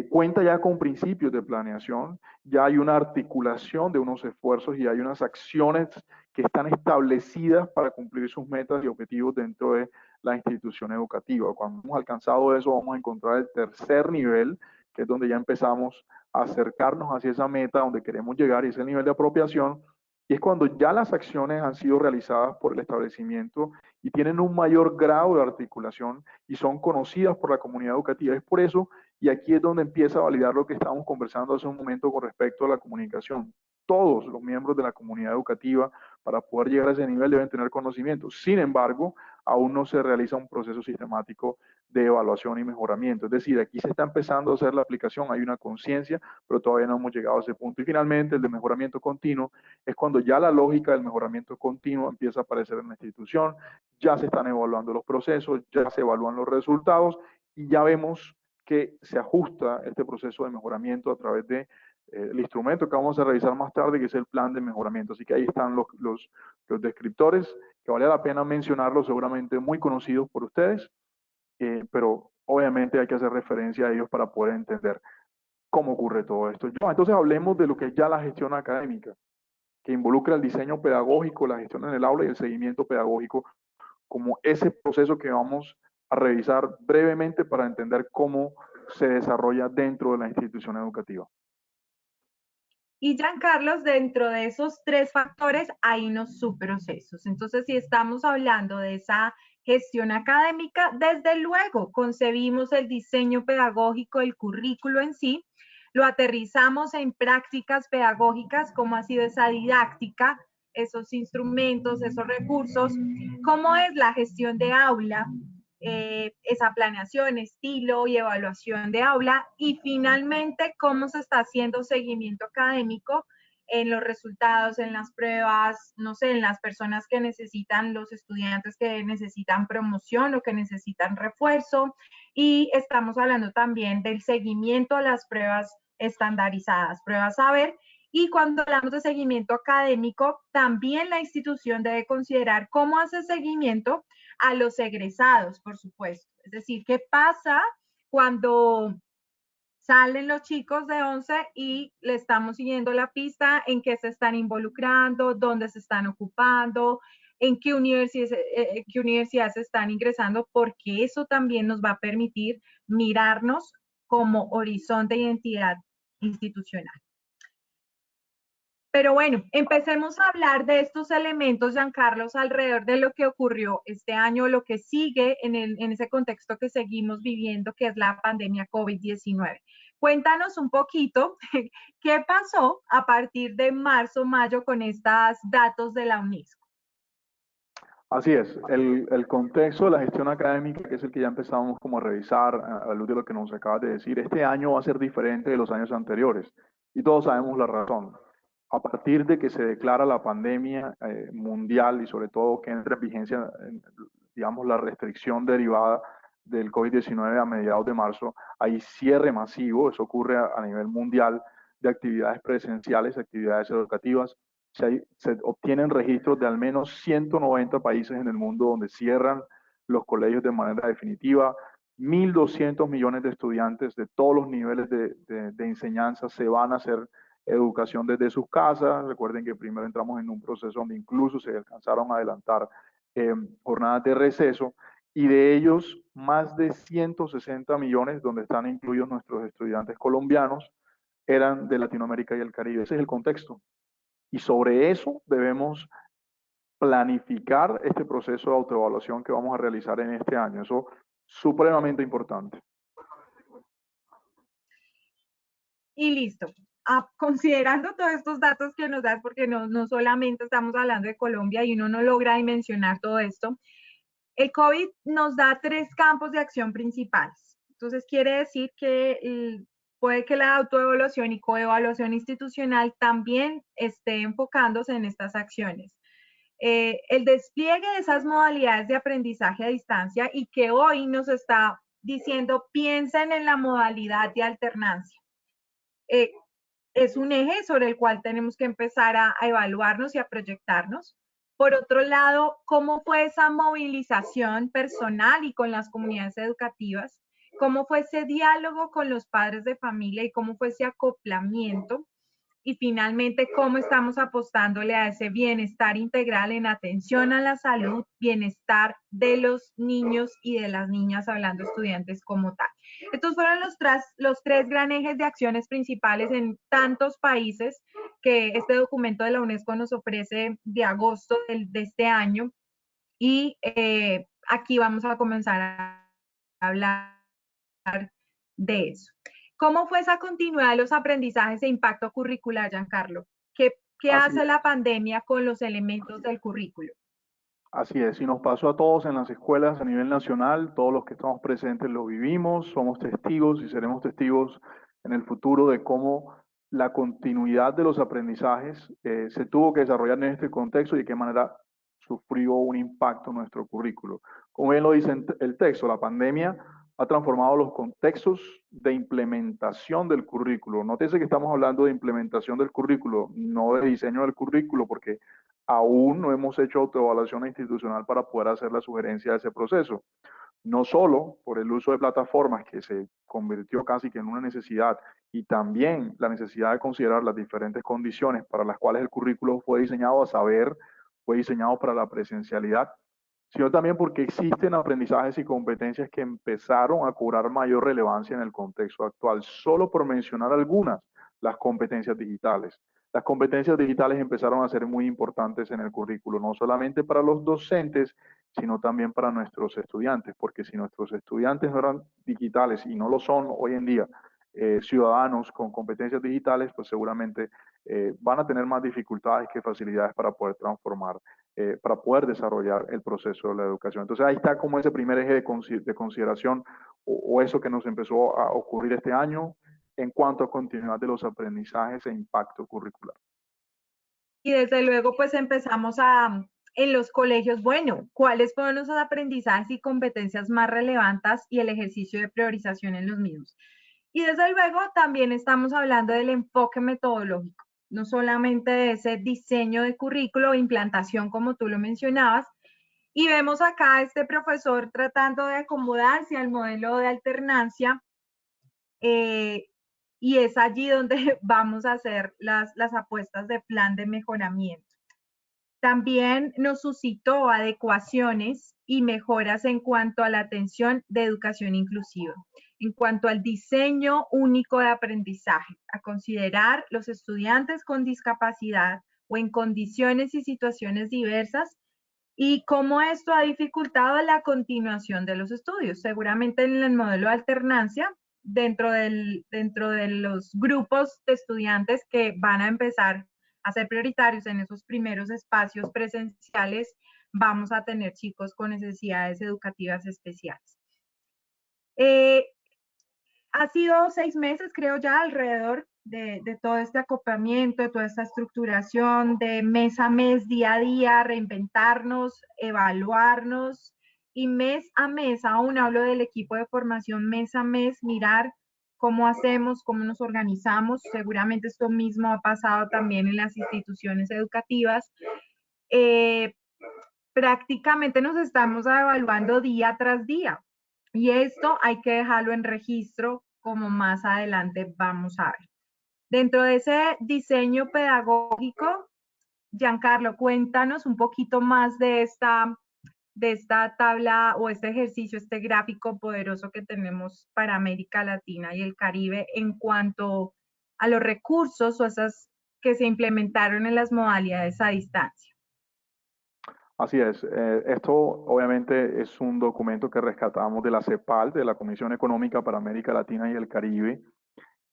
[SPEAKER 3] cuenta ya con principios de planeación, ya hay una articulación de unos esfuerzos y hay unas acciones que están establecidas para cumplir sus metas y objetivos dentro de la institución educativa. Cuando hemos alcanzado eso, vamos a encontrar el tercer nivel, que es donde ya empezamos a acercarnos hacia esa meta donde queremos llegar, y es el nivel de apropiación, y es cuando ya las acciones han sido realizadas por el establecimiento y tienen un mayor grado de articulación y son conocidas por la comunidad educativa. Es por eso, y aquí es donde empieza a validar lo que estábamos conversando hace un momento con respecto a la comunicación. Todos los miembros de la comunidad educativa, para poder llegar a ese nivel, deben tener conocimiento. Sin embargo, aún no se realiza un proceso sistemático de evaluación y mejoramiento. Es decir, aquí se está empezando a hacer la aplicación, hay una conciencia, pero todavía no hemos llegado a ese punto. Y finalmente, el de mejoramiento continuo es cuando ya la lógica del mejoramiento continuo empieza a aparecer en la institución, ya se están evaluando los procesos, ya se evalúan los resultados y ya vemos que se ajusta este proceso de mejoramiento a través de el instrumento que vamos a revisar más tarde, que es el plan de mejoramiento. Así que ahí están los descriptores, que vale la pena mencionarlos, seguramente muy conocidos por ustedes, pero obviamente hay que hacer referencia a ellos para poder entender cómo ocurre todo esto. Entonces hablemos de lo que es ya la gestión académica, que involucra el diseño pedagógico, la gestión en el aula y el seguimiento pedagógico, como ese proceso que vamos a revisar brevemente para entender cómo se desarrolla dentro de la institución educativa.
[SPEAKER 2] Y Giancarlos, dentro de esos tres factores hay unos subprocesos. Entonces, si estamos hablando de esa gestión académica, desde luego concebimos el diseño pedagógico del currículo en sí, lo aterrizamos en prácticas pedagógicas, cómo ha sido esa didáctica, esos instrumentos, esos recursos, cómo es la gestión de aula, esa planeación, estilo y evaluación de aula, y finalmente cómo se está haciendo seguimiento académico en los resultados, en las pruebas, no sé, en las personas que necesitan, los estudiantes que necesitan promoción o que necesitan refuerzo. Y estamos hablando también del seguimiento a las pruebas estandarizadas, pruebas saber. Y cuando hablamos de seguimiento académico, también la institución debe considerar cómo hace seguimiento a los egresados, por supuesto. Es decir, ¿qué pasa cuando salen los chicos de 11 y le estamos siguiendo la pista en qué se están involucrando, dónde se están ocupando, en qué universidades están ingresando? Porque eso también nos va a permitir mirarnos como horizonte de identidad institucional. Pero bueno, empecemos a hablar de estos elementos, Giancarlos, alrededor de lo que ocurrió este año, lo que sigue en ese contexto que seguimos viviendo, que es la pandemia COVID-19. Cuéntanos un poquito qué pasó a partir de marzo, mayo con estos datos de la UNESCO.
[SPEAKER 3] Así es, el contexto de la gestión académica, que es el que ya empezamos como a revisar a la luz de lo que nos acabas de decir, este año va a ser diferente de los años anteriores y todos sabemos la razón. A partir de que se declara la pandemia mundial y sobre todo que entra en vigencia, digamos, la restricción derivada del COVID-19 a mediados de marzo, hay cierre masivo, eso ocurre a nivel mundial, de actividades presenciales, actividades educativas. Se obtienen registros de al menos 190 países en el mundo donde cierran los colegios de manera definitiva. 1.200 millones de estudiantes de todos los niveles de enseñanza se van a hacer educación desde sus casas. Recuerden que primero entramos en un proceso donde incluso se alcanzaron a adelantar jornadas de receso, y de ellos más de 160 millones, donde están incluidos nuestros estudiantes colombianos, eran de Latinoamérica y el Caribe. Ese es el contexto. Y sobre eso debemos planificar este proceso de autoevaluación que vamos a realizar en este año. Eso es supremamente importante.
[SPEAKER 2] Y listo. Considerando todos estos datos que nos das, porque no solamente estamos hablando de Colombia y uno no logra dimensionar todo esto, el COVID nos da tres campos de acción principales. Entonces, quiere decir que puede que la autoevaluación y coevaluación institucional también esté enfocándose en estas acciones. El despliegue de esas modalidades de aprendizaje a distancia, y que hoy nos está diciendo, piensen en la modalidad de alternancia. Es un eje sobre el cual tenemos que empezar a evaluarnos y a proyectarnos. Por otro lado, ¿cómo fue esa movilización personal y con las comunidades educativas? ¿Cómo fue ese diálogo con los padres de familia y cómo fue ese acoplamiento? Y finalmente, ¿cómo estamos apostándole a ese bienestar integral en atención a la salud, bienestar de los niños y de las niñas, hablando estudiantes como tal? Estos fueron los tres gran ejes de acciones principales en tantos países que este documento de la UNESCO nos ofrece de agosto de este año. Y aquí vamos a comenzar a hablar de eso. ¿Cómo fue esa continuidad de los aprendizajes e impacto curricular, Giancarlo? ¿Qué hace la pandemia con los elementos del currículo?
[SPEAKER 3] Así es, y nos pasó a todos en las escuelas a nivel nacional, todos los que estamos presentes lo vivimos, somos testigos y seremos testigos en el futuro de cómo la continuidad de los aprendizajes se tuvo que desarrollar en este contexto y de qué manera sufrió un impacto en nuestro currículo. Como bien lo dice el texto, la pandemia ha transformado los contextos de implementación del currículo. Nótese que estamos hablando de implementación del currículo, no de diseño del currículo, porque aún no hemos hecho autoevaluación institucional para poder hacer la sugerencia de ese proceso. No solo por el uso de plataformas, que se convirtió casi que en una necesidad, y también la necesidad de considerar las diferentes condiciones para las cuales el currículo fue diseñado, a saber, fue diseñado para la presencialidad, sino también porque existen aprendizajes y competencias que empezaron a cobrar mayor relevancia en el contexto actual. Solo por mencionar algunas, las competencias digitales, las competencias digitales empezaron a ser muy importantes en el currículo, no solamente para los docentes, sino también para nuestros estudiantes, porque si nuestros estudiantes no eran digitales y no lo son hoy en día, ciudadanos con competencias digitales, pues seguramente van a tener más dificultades que facilidades para poder transformar, para poder desarrollar el proceso de la educación. Entonces ahí está como ese primer eje de consideración o eso que nos empezó a ocurrir este año en cuanto a continuidad de los aprendizajes e impacto curricular.
[SPEAKER 2] Y desde luego, pues empezamos en los colegios, bueno, ¿cuáles fueron los aprendizajes y competencias más relevantes y el ejercicio de priorización en los mismos? Y desde luego también estamos hablando del enfoque metodológico, no solamente de ese diseño de currículo o implantación, como tú lo mencionabas. Y vemos acá a este profesor tratando de acomodarse al modelo de alternancia, y es allí donde vamos a hacer las apuestas de plan de mejoramiento. También nos suscitó adecuaciones y mejoras en cuanto a la atención de educación inclusiva, en cuanto al diseño único de aprendizaje, a considerar los estudiantes con discapacidad o en condiciones y situaciones diversas y cómo esto ha dificultado la continuación de los estudios. Seguramente en el modelo de alternancia, dentro de los grupos de estudiantes que van a empezar a ser prioritarios en esos primeros espacios presenciales, vamos a tener chicos con necesidades educativas especiales. Ha sido 6 meses, creo ya, alrededor de todo este acoplamiento, de toda esta estructuración, de mes a mes, día a día, reinventarnos, evaluarnos y mes a mes, aún hablo del equipo de formación, mes a mes, mirar cómo hacemos, cómo nos organizamos. Seguramente esto mismo ha pasado también en las instituciones educativas. Prácticamente nos estamos evaluando día tras día. Y esto hay que dejarlo en registro, como más adelante vamos a ver. Dentro de ese diseño pedagógico, Giancarlo, cuéntanos un poquito más de esta tabla o este ejercicio, este gráfico poderoso que tenemos para América Latina y el Caribe en cuanto a los recursos o esas que se implementaron en las modalidades a distancia.
[SPEAKER 3] Así es. Esto obviamente es un documento que rescatamos de la CEPAL, de la Comisión Económica para América Latina y el Caribe,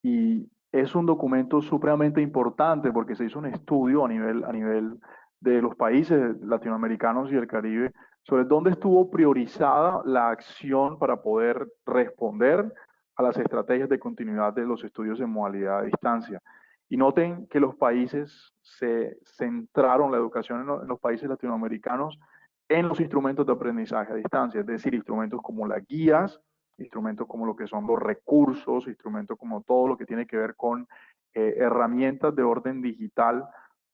[SPEAKER 3] y es un documento supremamente importante porque se hizo un estudio a nivel de los países latinoamericanos y el Caribe sobre dónde estuvo priorizada la acción para poder responder a las estrategias de continuidad de los estudios en modalidad a distancia. Y noten que los países se centraron, la educación en los países latinoamericanos, en los instrumentos de aprendizaje a distancia, es decir, instrumentos como las guías, instrumentos como lo que son los recursos, instrumentos como todo lo que tiene que ver con herramientas de orden digital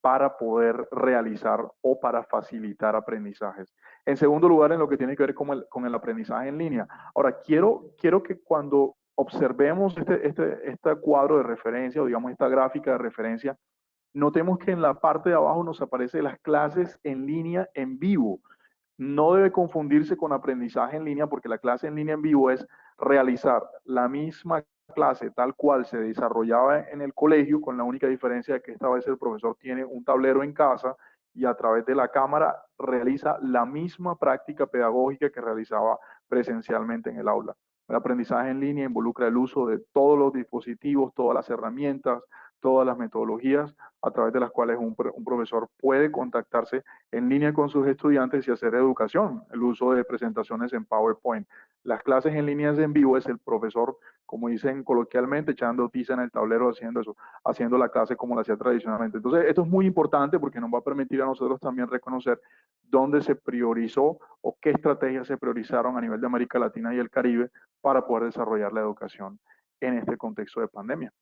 [SPEAKER 3] para poder realizar o para facilitar aprendizajes. En segundo lugar, en lo que tiene que ver con el aprendizaje en línea. Ahora, quiero que cuando observemos este cuadro de referencia o digamos esta gráfica de referencia, notemos que en la parte de abajo nos aparecen las clases en línea en vivo. No debe confundirse con aprendizaje en línea porque la clase en línea en vivo es realizar la misma clase tal cual se desarrollaba en el colegio, con la única diferencia de que esta vez el profesor tiene un tablero en casa y a través de la cámara realiza la misma práctica pedagógica que realizaba presencialmente en el aula. El aprendizaje en línea involucra el uso de todos los dispositivos, todas las herramientas, todas las metodologías a través de las cuales un profesor puede contactarse en línea con sus estudiantes y hacer educación, el uso de presentaciones en PowerPoint. Las clases en línea en vivo es el profesor, como dicen coloquialmente, echando tiza en el tablero, haciendo eso, haciendo la clase como la hacía tradicionalmente. Entonces, esto es muy importante porque nos va a permitir a nosotros también reconocer dónde se priorizó o qué estrategias se priorizaron a nivel de América Latina y el Caribe para poder desarrollar la educación en este contexto de pandemia.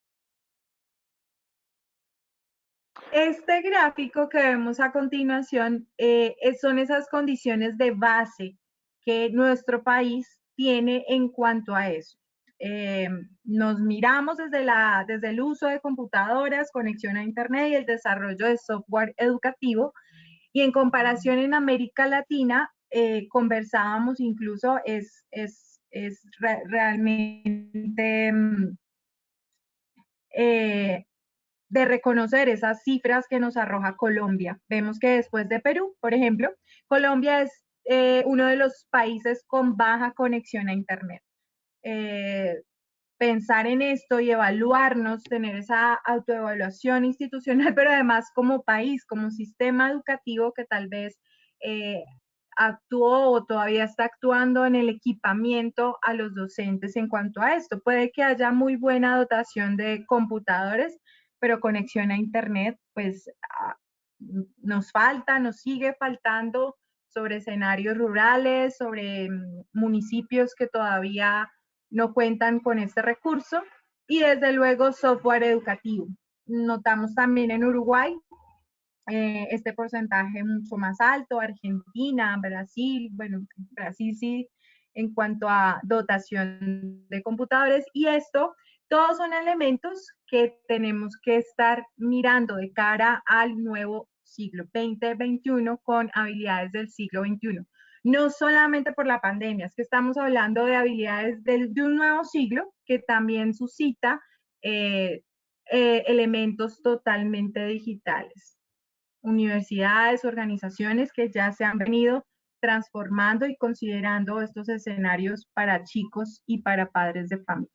[SPEAKER 2] Este gráfico que vemos a continuación son esas condiciones de base que nuestro país tiene en cuanto a eso. Nos miramos desde el uso de computadoras, conexión a Internet y el desarrollo de software educativo. Y en comparación en América Latina, conversábamos incluso, realmente de reconocer esas cifras que nos arroja Colombia. Vemos que después de Perú, por ejemplo, Colombia es uno de los países con baja conexión a Internet. Pensar en esto y evaluarnos, tener esa autoevaluación institucional, pero además como país, como sistema educativo que tal vez actuó o todavía está actuando en el equipamiento a los docentes en cuanto a esto. Puede que haya muy buena dotación de computadores, pero conexión a Internet, pues nos falta, nos sigue faltando sobre escenarios rurales, sobre municipios que todavía no cuentan con este recurso y desde luego software educativo. Notamos también en Uruguay este porcentaje mucho más alto, Argentina, Brasil, bueno, Brasil sí, en cuanto a dotación de computadores y esto, todos son elementos que tenemos que estar mirando de cara al nuevo siglo XX-XXI con habilidades del siglo XXI. No solamente por la pandemia, es que estamos hablando de habilidades de un nuevo siglo que también suscita elementos totalmente digitales. Universidades, organizaciones que ya se han venido transformando y considerando estos escenarios para chicos y para padres de familia.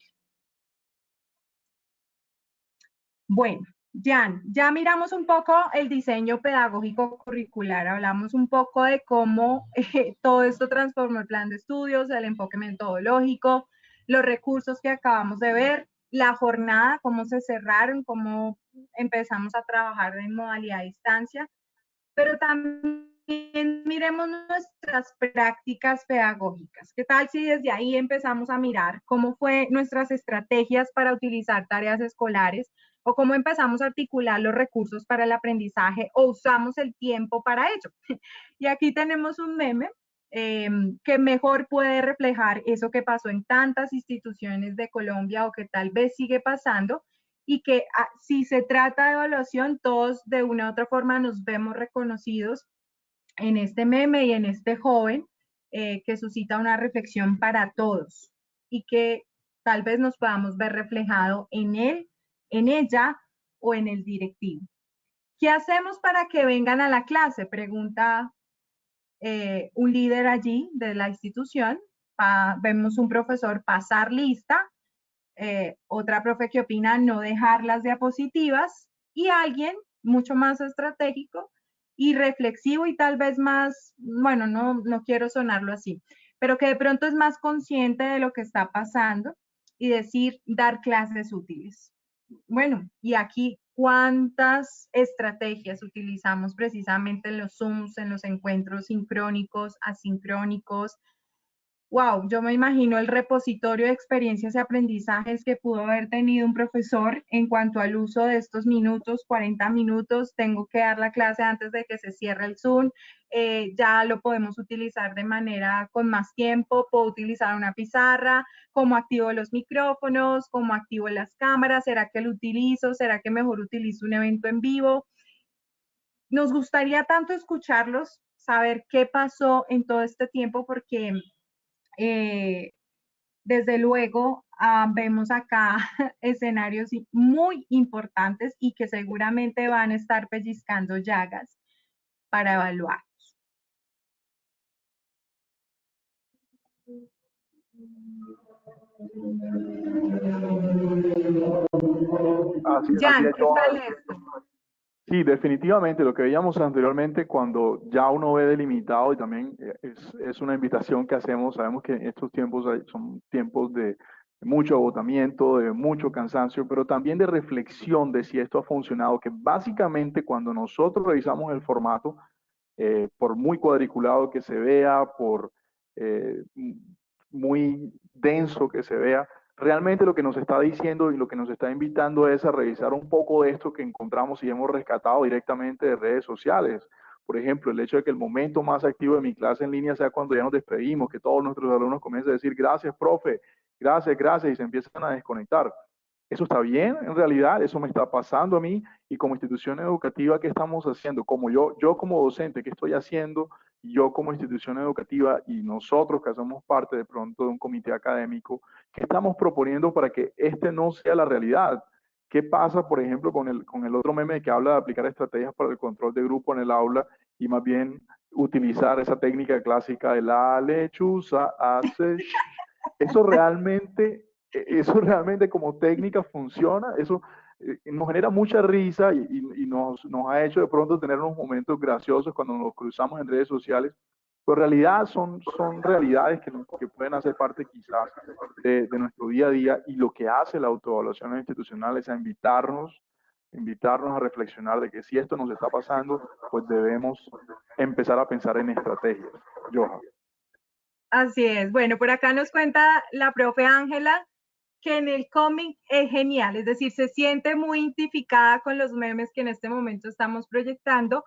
[SPEAKER 2] Bueno, Jan, ya miramos un poco el diseño pedagógico curricular, hablamos un poco de cómo todo esto transformó el plan de estudios, el enfoque metodológico, los recursos que acabamos de ver, la jornada, cómo se cerraron, cómo empezamos a trabajar en modalidad de distancia, pero también miremos nuestras prácticas pedagógicas. ¿Qué tal si desde ahí empezamos a mirar cómo fue nuestras estrategias para utilizar tareas escolares o cómo empezamos a articular los recursos para el aprendizaje o usamos el tiempo para ello? Y aquí tenemos un meme que mejor puede reflejar eso que pasó en tantas instituciones de Colombia o que tal vez sigue pasando y que si se trata de evaluación, todos de una u otra forma nos vemos reconocidos en este meme y en este joven que suscita una reflexión para todos y que tal vez nos podamos ver reflejado en él, en ella o en el directivo. ¿Qué hacemos para que vengan a la clase? Pregunta un líder allí de la institución. Vemos un profesor pasar lista, otra profe que opina no dejar las diapositivas y alguien mucho más estratégico y reflexivo y tal vez más, bueno, no quiero sonarlo así, pero que de pronto es más consciente de lo que está pasando y decir, dar clases útiles. Bueno, y aquí, ¿cuántas estrategias utilizamos precisamente en los Zooms, en los encuentros sincrónicos, asincrónicos? Wow, yo me imagino el repositorio de experiencias y aprendizajes que pudo haber tenido un profesor en cuanto al uso de estos minutos, 40 minutos, tengo que dar la clase antes de que se cierre el Zoom, ya lo podemos utilizar de manera con más tiempo, puedo utilizar una pizarra, cómo activo los micrófonos, cómo activo las cámaras, ¿será que lo utilizo? ¿Será que mejor utilizo un evento en vivo? Nos gustaría tanto escucharlos, saber qué pasó en todo este tiempo porque desde luego vemos acá escenarios muy importantes y que seguramente van a estar pellizcando llagas para evaluar. Jan, ¿qué tal esto?
[SPEAKER 3] Sí, definitivamente lo que veíamos anteriormente cuando ya uno ve delimitado y también es una invitación que hacemos, sabemos que estos tiempos son tiempos de mucho agotamiento, de mucho cansancio, pero también de reflexión de si esto ha funcionado, que básicamente cuando nosotros revisamos el formato, por muy cuadriculado que se vea, por eh, muy denso que se vea, realmente lo que nos está diciendo y lo que nos está invitando es a revisar un poco de esto que encontramos y hemos rescatado directamente de redes sociales. Por ejemplo, el hecho de que el momento más activo de mi clase en línea sea cuando ya nos despedimos, que todos nuestros alumnos comiencen a decir gracias, profe, gracias, gracias, y se empiezan a desconectar. Eso está bien, en realidad, eso me está pasando a mí y como institución educativa, ¿qué estamos haciendo? Como yo como docente, ¿qué estoy haciendo? Yo como institución educativa y nosotros que hacemos parte de pronto de un comité académico, ¿qué estamos proponiendo para que este no sea la realidad? ¿Qué pasa, por ejemplo, con el otro meme que habla de aplicar estrategias para el control de grupo en el aula y más bien utilizar esa técnica clásica de la lechuza hace eso realmente como técnica funciona? Eso nos genera mucha risa y nos ha hecho de pronto tener unos momentos graciosos cuando nos cruzamos en redes sociales, pero en realidad son realidades que pueden hacer parte quizás de nuestro día a día, y lo que hace la autoevaluación institucional es a invitarnos a reflexionar de que si esto nos está pasando, pues debemos empezar a pensar en estrategias. Johan.
[SPEAKER 2] Así es. Bueno, por acá nos cuenta la profe Ángela que en el cómic es genial, es decir, se siente muy identificada con los memes que en este momento estamos proyectando,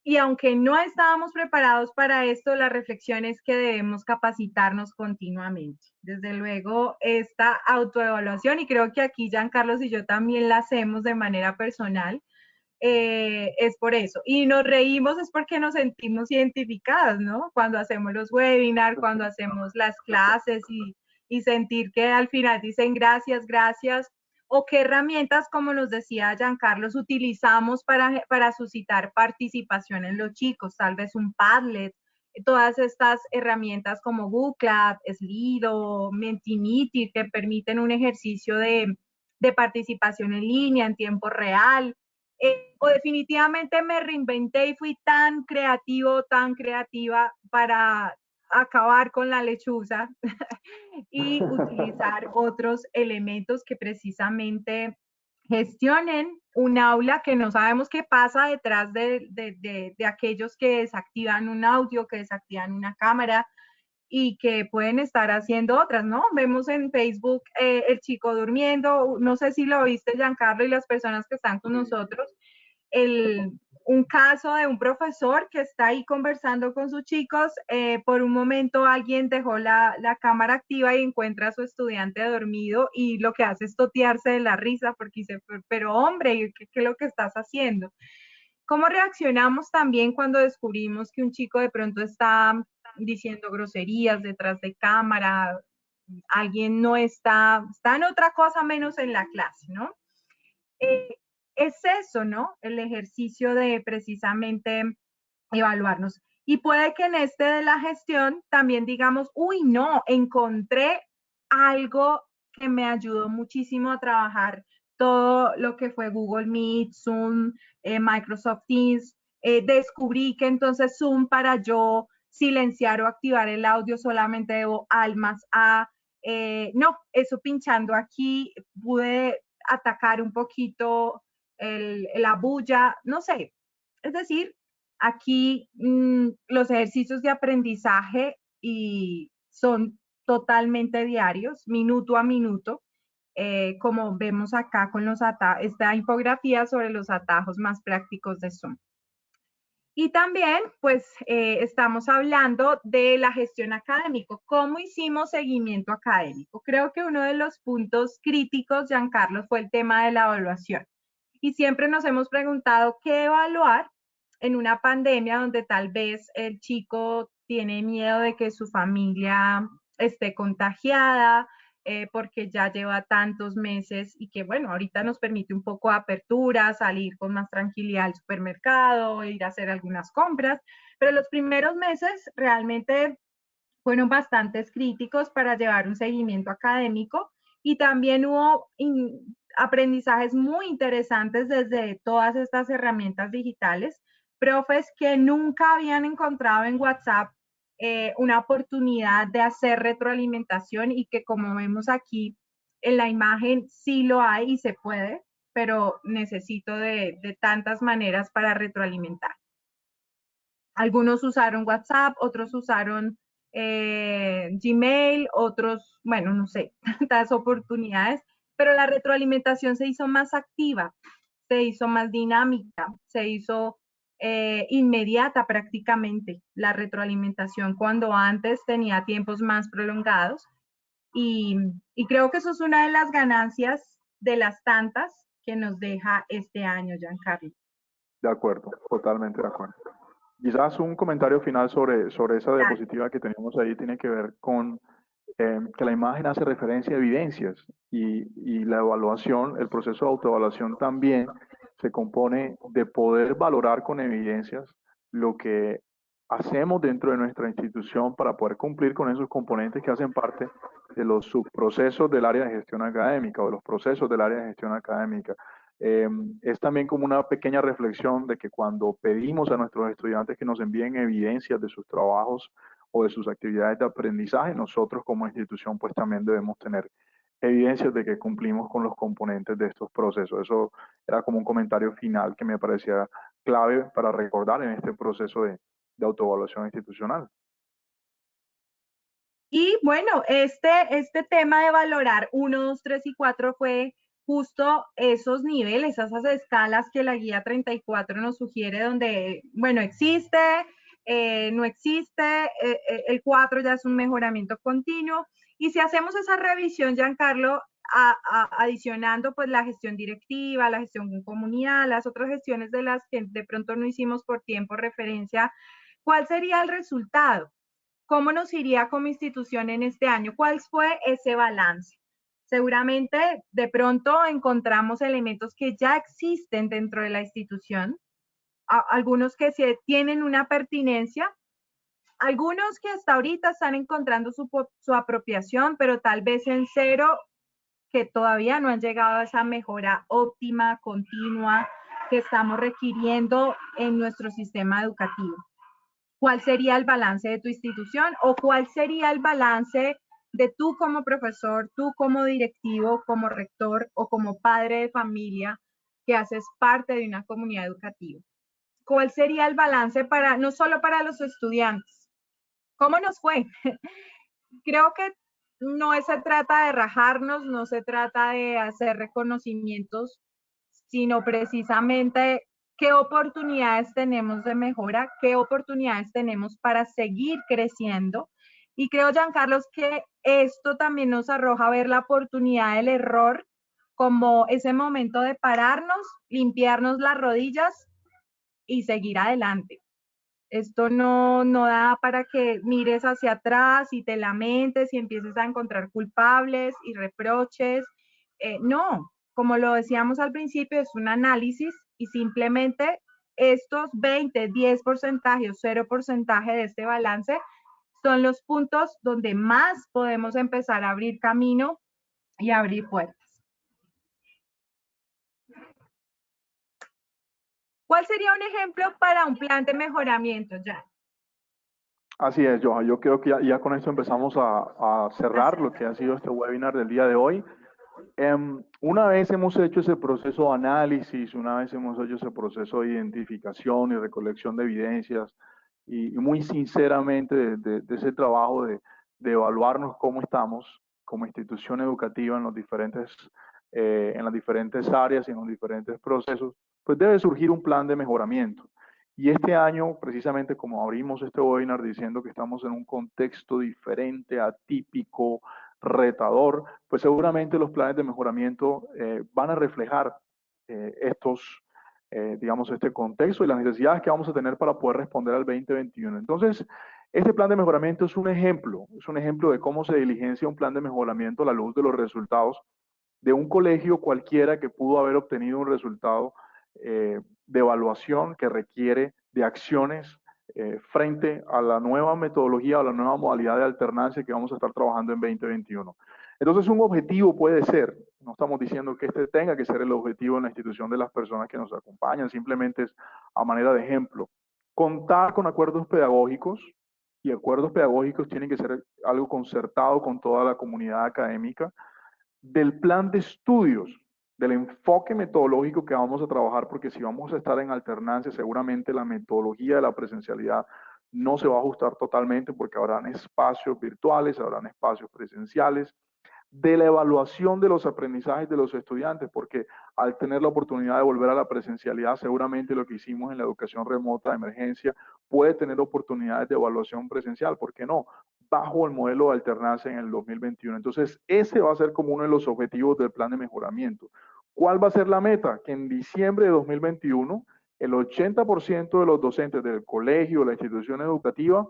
[SPEAKER 2] y aunque no estábamos preparados para esto, la reflexión es que debemos capacitarnos continuamente. Desde luego, esta autoevaluación, y creo que aquí Giancarlos y yo también la hacemos de manera personal, es por eso. Y nos reímos es porque nos sentimos identificadas, ¿no? Cuando hacemos los webinars, cuando hacemos las clases y sentir que al final dicen gracias, gracias, o qué herramientas, como nos decía Giancarlos, utilizamos para suscitar participación en los chicos, tal vez un Padlet, todas estas herramientas como Bookclub, Slido, Mentimeter, que permiten un ejercicio de participación en línea, en tiempo real, o definitivamente me reinventé y fui tan creativo, tan creativa para acabar con la lechuza y utilizar otros elementos que precisamente gestionen un aula, que no sabemos qué pasa detrás de aquellos que desactivan un audio, que desactivan una cámara y que pueden estar haciendo otras, ¿no? Vemos en Facebook el chico durmiendo, no sé si lo viste, Giancarlo, y las personas que están con nosotros, un caso de un profesor que está ahí conversando con sus chicos, por un momento alguien dejó la cámara activa y encuentra a su estudiante dormido y lo que hace es totearse de la risa porque dice, pero hombre, ¿qué es lo que estás haciendo? ¿Cómo reaccionamos también cuando descubrimos que un chico de pronto está diciendo groserías detrás de cámara, alguien no está en otra cosa menos en la clase, ¿no? Es eso, ¿no? El ejercicio de precisamente evaluarnos. Y puede que en este de la gestión también digamos, uy, no, encontré algo que me ayudó muchísimo a trabajar todo lo que fue Google Meet, Zoom, Microsoft Teams. Descubrí que entonces Zoom, para yo silenciar o activar el audio, solamente debo al más A. No, eso pinchando aquí pude atacar un poquito la bulla, no sé. Es decir, aquí los ejercicios de aprendizaje y son totalmente diarios, minuto a minuto, como vemos acá con esta infografía sobre los atajos más prácticos de Zoom. Y también, pues, estamos hablando de la gestión académica. ¿Cómo hicimos seguimiento académico? Creo que uno de los puntos críticos, Giancarlo, fue el tema de la evaluación. Y siempre nos hemos preguntado qué evaluar en una pandemia donde tal vez el chico tiene miedo de que su familia esté contagiada, porque ya lleva tantos meses y que, bueno, ahorita nos permite un poco de apertura, salir con más tranquilidad al supermercado, ir a hacer algunas compras, pero los primeros meses realmente fueron bastante críticos para llevar un seguimiento académico, y también hubo aprendizajes muy interesantes desde todas estas herramientas digitales, profes que nunca habían encontrado en WhatsApp una oportunidad de hacer retroalimentación, y que, como vemos aquí en la imagen, sí lo hay y se puede, pero necesito de tantas maneras para retroalimentar. Algunos usaron WhatsApp, otros usaron Gmail, otros, bueno, no sé, tantas oportunidades, pero la retroalimentación se hizo más activa, se hizo más dinámica, se hizo inmediata prácticamente la retroalimentación, cuando antes tenía tiempos más prolongados. Y creo que eso es una de las ganancias de las tantas que nos deja este año, Giancarlo.
[SPEAKER 3] De acuerdo, totalmente de acuerdo. Quizás un comentario final sobre esa diapositiva que tenemos ahí tiene que ver con que la imagen hace referencia a evidencias y la evaluación, el proceso de autoevaluación también se compone de poder valorar con evidencias lo que hacemos dentro de nuestra institución para poder cumplir con esos componentes que hacen parte de los subprocesos del área de gestión académica o de los procesos del área de gestión académica. Es también como una pequeña reflexión de que cuando pedimos a nuestros estudiantes que nos envíen evidencias de sus trabajos o de sus actividades de aprendizaje, nosotros como institución pues también debemos tener evidencias de que cumplimos con los componentes de estos procesos. Eso era como un comentario final que me parecía clave para recordar en este proceso de autoevaluación institucional.
[SPEAKER 2] Y bueno, este tema de valorar 1, 2, 3 y 4 fue justo esos niveles, esas escalas que la guía 34 nos sugiere, donde, bueno, existe, no existe, el 4 ya es un mejoramiento continuo. Y si hacemos esa revisión, Giancarlo, adicionando pues la gestión directiva, la gestión en comunidad, las otras gestiones de las que de pronto no hicimos por tiempo referencia, ¿cuál sería el resultado? ¿Cómo nos iría como institución en este año? ¿Cuál fue ese balance? Seguramente de pronto encontramos elementos que ya existen dentro de la institución, algunos que sí tienen una pertinencia, algunos que hasta ahorita están encontrando su apropiación, pero tal vez en cero, que todavía no han llegado a esa mejora óptima, continua, que estamos requiriendo en nuestro sistema educativo. ¿Cuál sería el balance de tu institución o cuál sería el balance de tú como profesor, tú como directivo, como rector o como padre de familia que haces parte de una comunidad educativa? ¿Cuál sería el balance para, no solo para los estudiantes? ¿Cómo nos fue? Creo que no se trata de rajarnos, no se trata de hacer reconocimientos, sino precisamente qué oportunidades tenemos de mejora, qué oportunidades tenemos para seguir creciendo. Y creo, Giancarlos, que esto también nos arroja a ver la oportunidad del error como ese momento de pararnos, limpiarnos las rodillas y seguir adelante. Esto no da para que mires hacia atrás y te lamentes y empieces a encontrar culpables y reproches. No, como lo decíamos al principio, es un análisis y simplemente estos 20, 10% o 0% de este balance son los puntos donde más podemos empezar a abrir camino y abrir puertas. ¿Cuál sería un ejemplo para un plan de mejoramiento, Jan?
[SPEAKER 3] Así es, Johan. Yo creo que ya con esto empezamos a cerrar lo que ha sido este webinar del día de hoy. Una vez hemos hecho ese proceso de análisis, una vez hemos hecho ese proceso de identificación y recolección de evidencias, y muy sinceramente de ese trabajo de evaluarnos cómo estamos como institución educativa en en las diferentes áreas y en los diferentes procesos, pues debe surgir un plan de mejoramiento. Y este año, precisamente como abrimos este webinar diciendo que estamos en un contexto diferente, atípico, retador, pues seguramente los planes de mejoramiento van a reflejar digamos, este contexto y las necesidades que vamos a tener para poder responder al 2021. Entonces, este plan de mejoramiento es un ejemplo de cómo se diligencia un plan de mejoramiento a la luz de los resultados de un colegio cualquiera que pudo haber obtenido un resultado de evaluación que requiere de acciones frente a la nueva metodología o la nueva modalidad de alternancia que vamos a estar trabajando en 2021. Entonces, un objetivo puede ser, no estamos diciendo que este tenga que ser el objetivo en la institución de las personas que nos acompañan, simplemente es a manera de ejemplo, contar con acuerdos pedagógicos, y acuerdos pedagógicos tienen que ser algo concertado con toda la comunidad académica, del plan de estudios, del enfoque metodológico que vamos a trabajar, porque si vamos a estar en alternancia, seguramente la metodología de la presencialidad no se va a ajustar totalmente porque habrán espacios virtuales, habrán espacios presenciales, de la evaluación de los aprendizajes de los estudiantes, porque al tener la oportunidad de volver a la presencialidad, seguramente lo que hicimos en la educación remota de emergencia puede tener oportunidades de evaluación presencial, ¿por qué no? Bajo el modelo de alternancia en el 2021. Entonces, ese va a ser como uno de los objetivos del plan de mejoramiento. ¿Cuál va a ser la meta? Que en diciembre de 2021, el 80% de los docentes del colegio, de la institución educativa,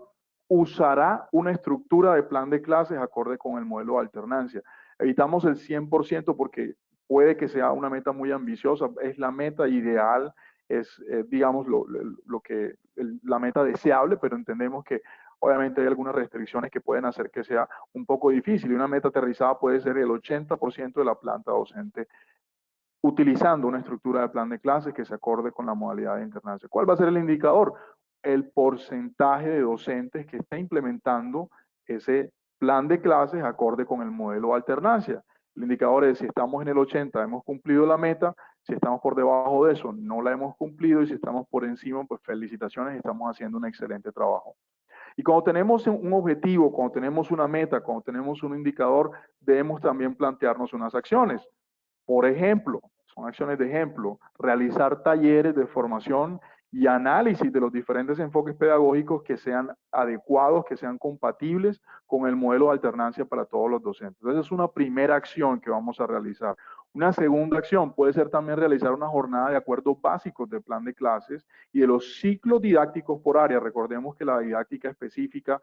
[SPEAKER 3] usará una estructura de plan de clases acorde con el modelo de alternancia. Evitamos el 100% porque puede que sea una meta muy ambiciosa, es la meta ideal, es, digamos, la meta deseable, pero entendemos que obviamente hay algunas restricciones que pueden hacer que sea un poco difícil. Y una meta aterrizada puede ser el 80% de la planta docente utilizando una estructura de plan de clases que se acorde con la modalidad de internancia. ¿Cuál va a ser el indicador? El porcentaje de docentes que está implementando ese plan de clases acorde con el modelo de alternancia. El indicador es si estamos en el 80, hemos cumplido la meta, si estamos por debajo de eso, no la hemos cumplido, y si estamos por encima, pues felicitaciones, estamos haciendo un excelente trabajo. Y cuando tenemos un objetivo, cuando tenemos una meta, cuando tenemos un indicador, debemos también plantearnos unas acciones. Por ejemplo, son acciones de ejemplo, realizar talleres de formación y análisis de los diferentes enfoques pedagógicos que sean adecuados, que sean compatibles con el modelo de alternancia para todos los docentes. Entonces, es una primera acción que vamos a realizar. Una segunda acción puede ser también realizar una jornada de acuerdos básicos del plan de clases y de los ciclos didácticos por área. Recordemos que la didáctica específica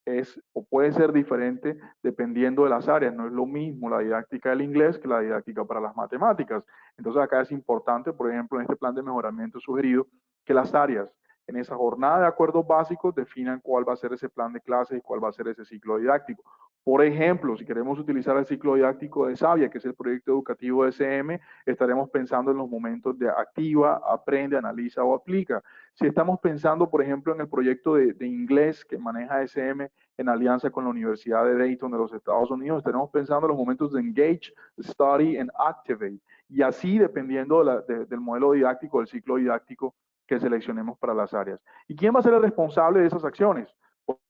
[SPEAKER 3] es o puede ser diferente dependiendo de las áreas. No es lo mismo la didáctica del inglés que la didáctica para las matemáticas. Entonces acá es importante, por ejemplo, en este plan de mejoramiento sugerido, que las áreas en esa jornada de acuerdos básicos definan cuál va a ser ese plan de clases y cuál va a ser ese ciclo didáctico. Por ejemplo, si queremos utilizar el ciclo didáctico de Sabia, que es el proyecto educativo de SM, estaremos pensando en los momentos de activa, aprende, analiza o aplica. Si estamos pensando, por ejemplo, en el proyecto de inglés que maneja SM en alianza con la Universidad de Dayton de los Estados Unidos, estaremos pensando en los momentos de engage, study and activate. Y así, dependiendo del modelo didáctico, del ciclo didáctico que seleccionemos para las áreas. ¿Y quién va a ser el responsable de esas acciones?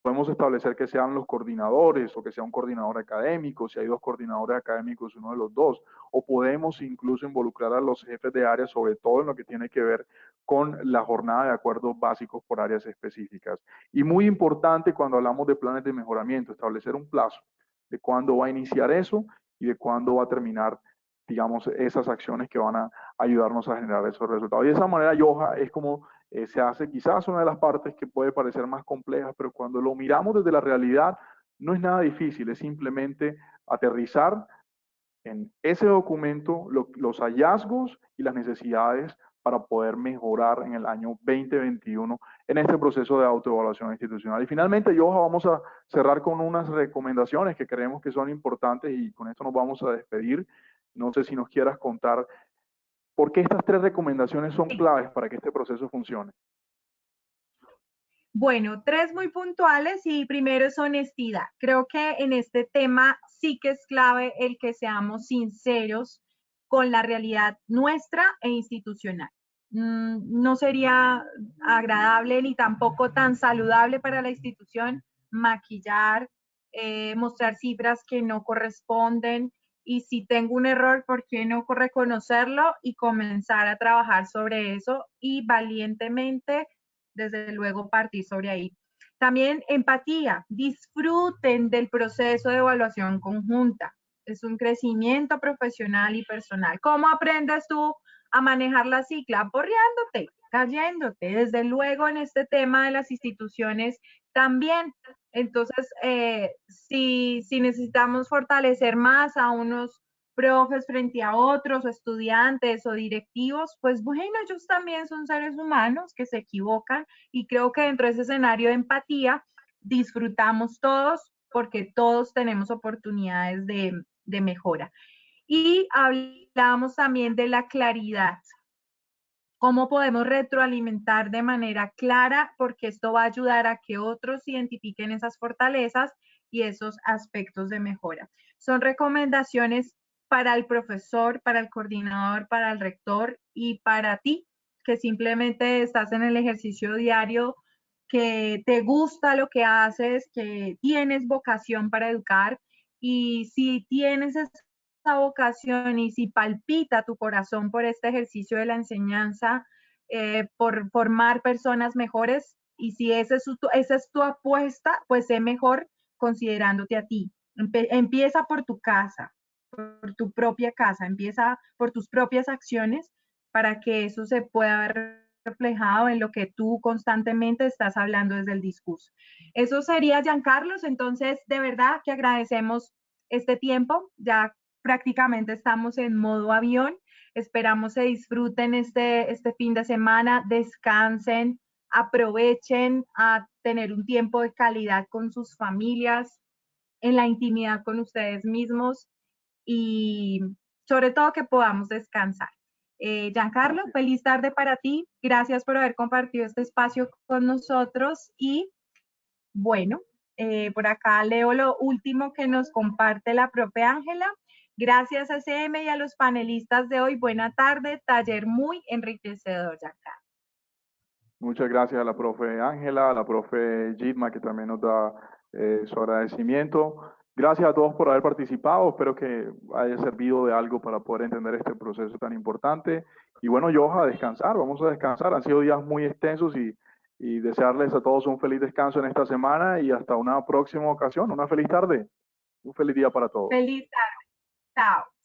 [SPEAKER 3] Podemos establecer que sean los coordinadores o que sea un coordinador académico, si hay dos coordinadores académicos, uno de los dos, o podemos incluso involucrar a los jefes de área, sobre todo en lo que tiene que ver con la jornada de acuerdos básicos por áreas específicas. Y muy importante cuando hablamos de planes de mejoramiento, establecer un plazo de cuándo va a iniciar eso y de cuándo va a terminar, digamos, esas acciones que van a ayudarnos a generar esos resultados. Y de esa manera, Yoja, es como se hace quizás una de las partes que puede parecer más complejas, pero cuando lo miramos desde la realidad, no es nada difícil, es simplemente aterrizar en ese documento los hallazgos y las necesidades para poder mejorar en el año 2021 en este proceso de autoevaluación institucional. Y finalmente, Yoja, vamos a cerrar con unas recomendaciones que creemos que son importantes y con esto nos vamos a despedir. No sé si nos quieras contar por qué estas tres recomendaciones son claves para que este proceso funcione.
[SPEAKER 2] Bueno, tres muy puntuales y primero es honestidad. Creo que en este tema sí que es clave el que seamos sinceros con la realidad nuestra e institucional. No sería agradable ni tampoco tan saludable para la institución maquillar, mostrar cifras que no corresponden, y si tengo un error, ¿por qué no reconocerlo y comenzar a trabajar sobre eso y valientemente, desde luego, partir sobre ahí? También empatía, disfruten del proceso de evaluación conjunta. Es un crecimiento profesional y personal. ¿Cómo aprendes tú a manejar la cicla? Borreándote, cayéndote. Desde luego, en este tema de las instituciones también. Entonces, si necesitamos fortalecer más a unos profes frente a otros, o estudiantes o directivos, pues bueno, ellos también son seres humanos que se equivocan, y creo que dentro de ese escenario de empatía disfrutamos todos porque todos tenemos oportunidades de mejora. Y hablamos también de la claridad. ¿Cómo podemos retroalimentar de manera clara? Porque esto va a ayudar a que otros identifiquen esas fortalezas y esos aspectos de mejora. Son recomendaciones para el profesor, para el coordinador, para el rector y para ti, que simplemente estás en el ejercicio diario, que te gusta lo que haces, que tienes vocación para educar. Y si tienes esa vocación y si palpita tu corazón por este ejercicio de la enseñanza, por formar personas mejores, y si esa es tu apuesta, pues sé mejor considerándote a ti. Empieza por tu casa, por tu propia casa, empieza por tus propias acciones para que eso se pueda ver reflejado en lo que tú constantemente estás hablando desde el discurso. Eso sería, Giancarlos. Entonces, de verdad que agradecemos este tiempo. Ya prácticamente estamos en modo avión. Esperamos se disfruten este fin de semana, descansen, aprovechen a tener un tiempo de calidad con sus familias, en la intimidad con ustedes mismos y sobre todo que podamos descansar. Giancarlo, feliz tarde para ti. Gracias por haber compartido este espacio con nosotros y bueno, por acá leo lo último que nos comparte la propia Ángela. Gracias a SM y a los panelistas de hoy. Buena tarde, taller muy enriquecedor, Giancarlo.
[SPEAKER 3] Muchas gracias a la profe Ángela, a la profe Gitma, que también nos da su agradecimiento. Gracias a todos por haber participado. Espero que haya servido de algo para poder entender este proceso tan importante. Y bueno, Joha, a descansar. Vamos a descansar. Han sido días muy extensos y desearles a todos un feliz descanso en esta semana y hasta una próxima ocasión. Una feliz tarde. Un feliz día para todos.
[SPEAKER 2] Feliz tarde. Chao.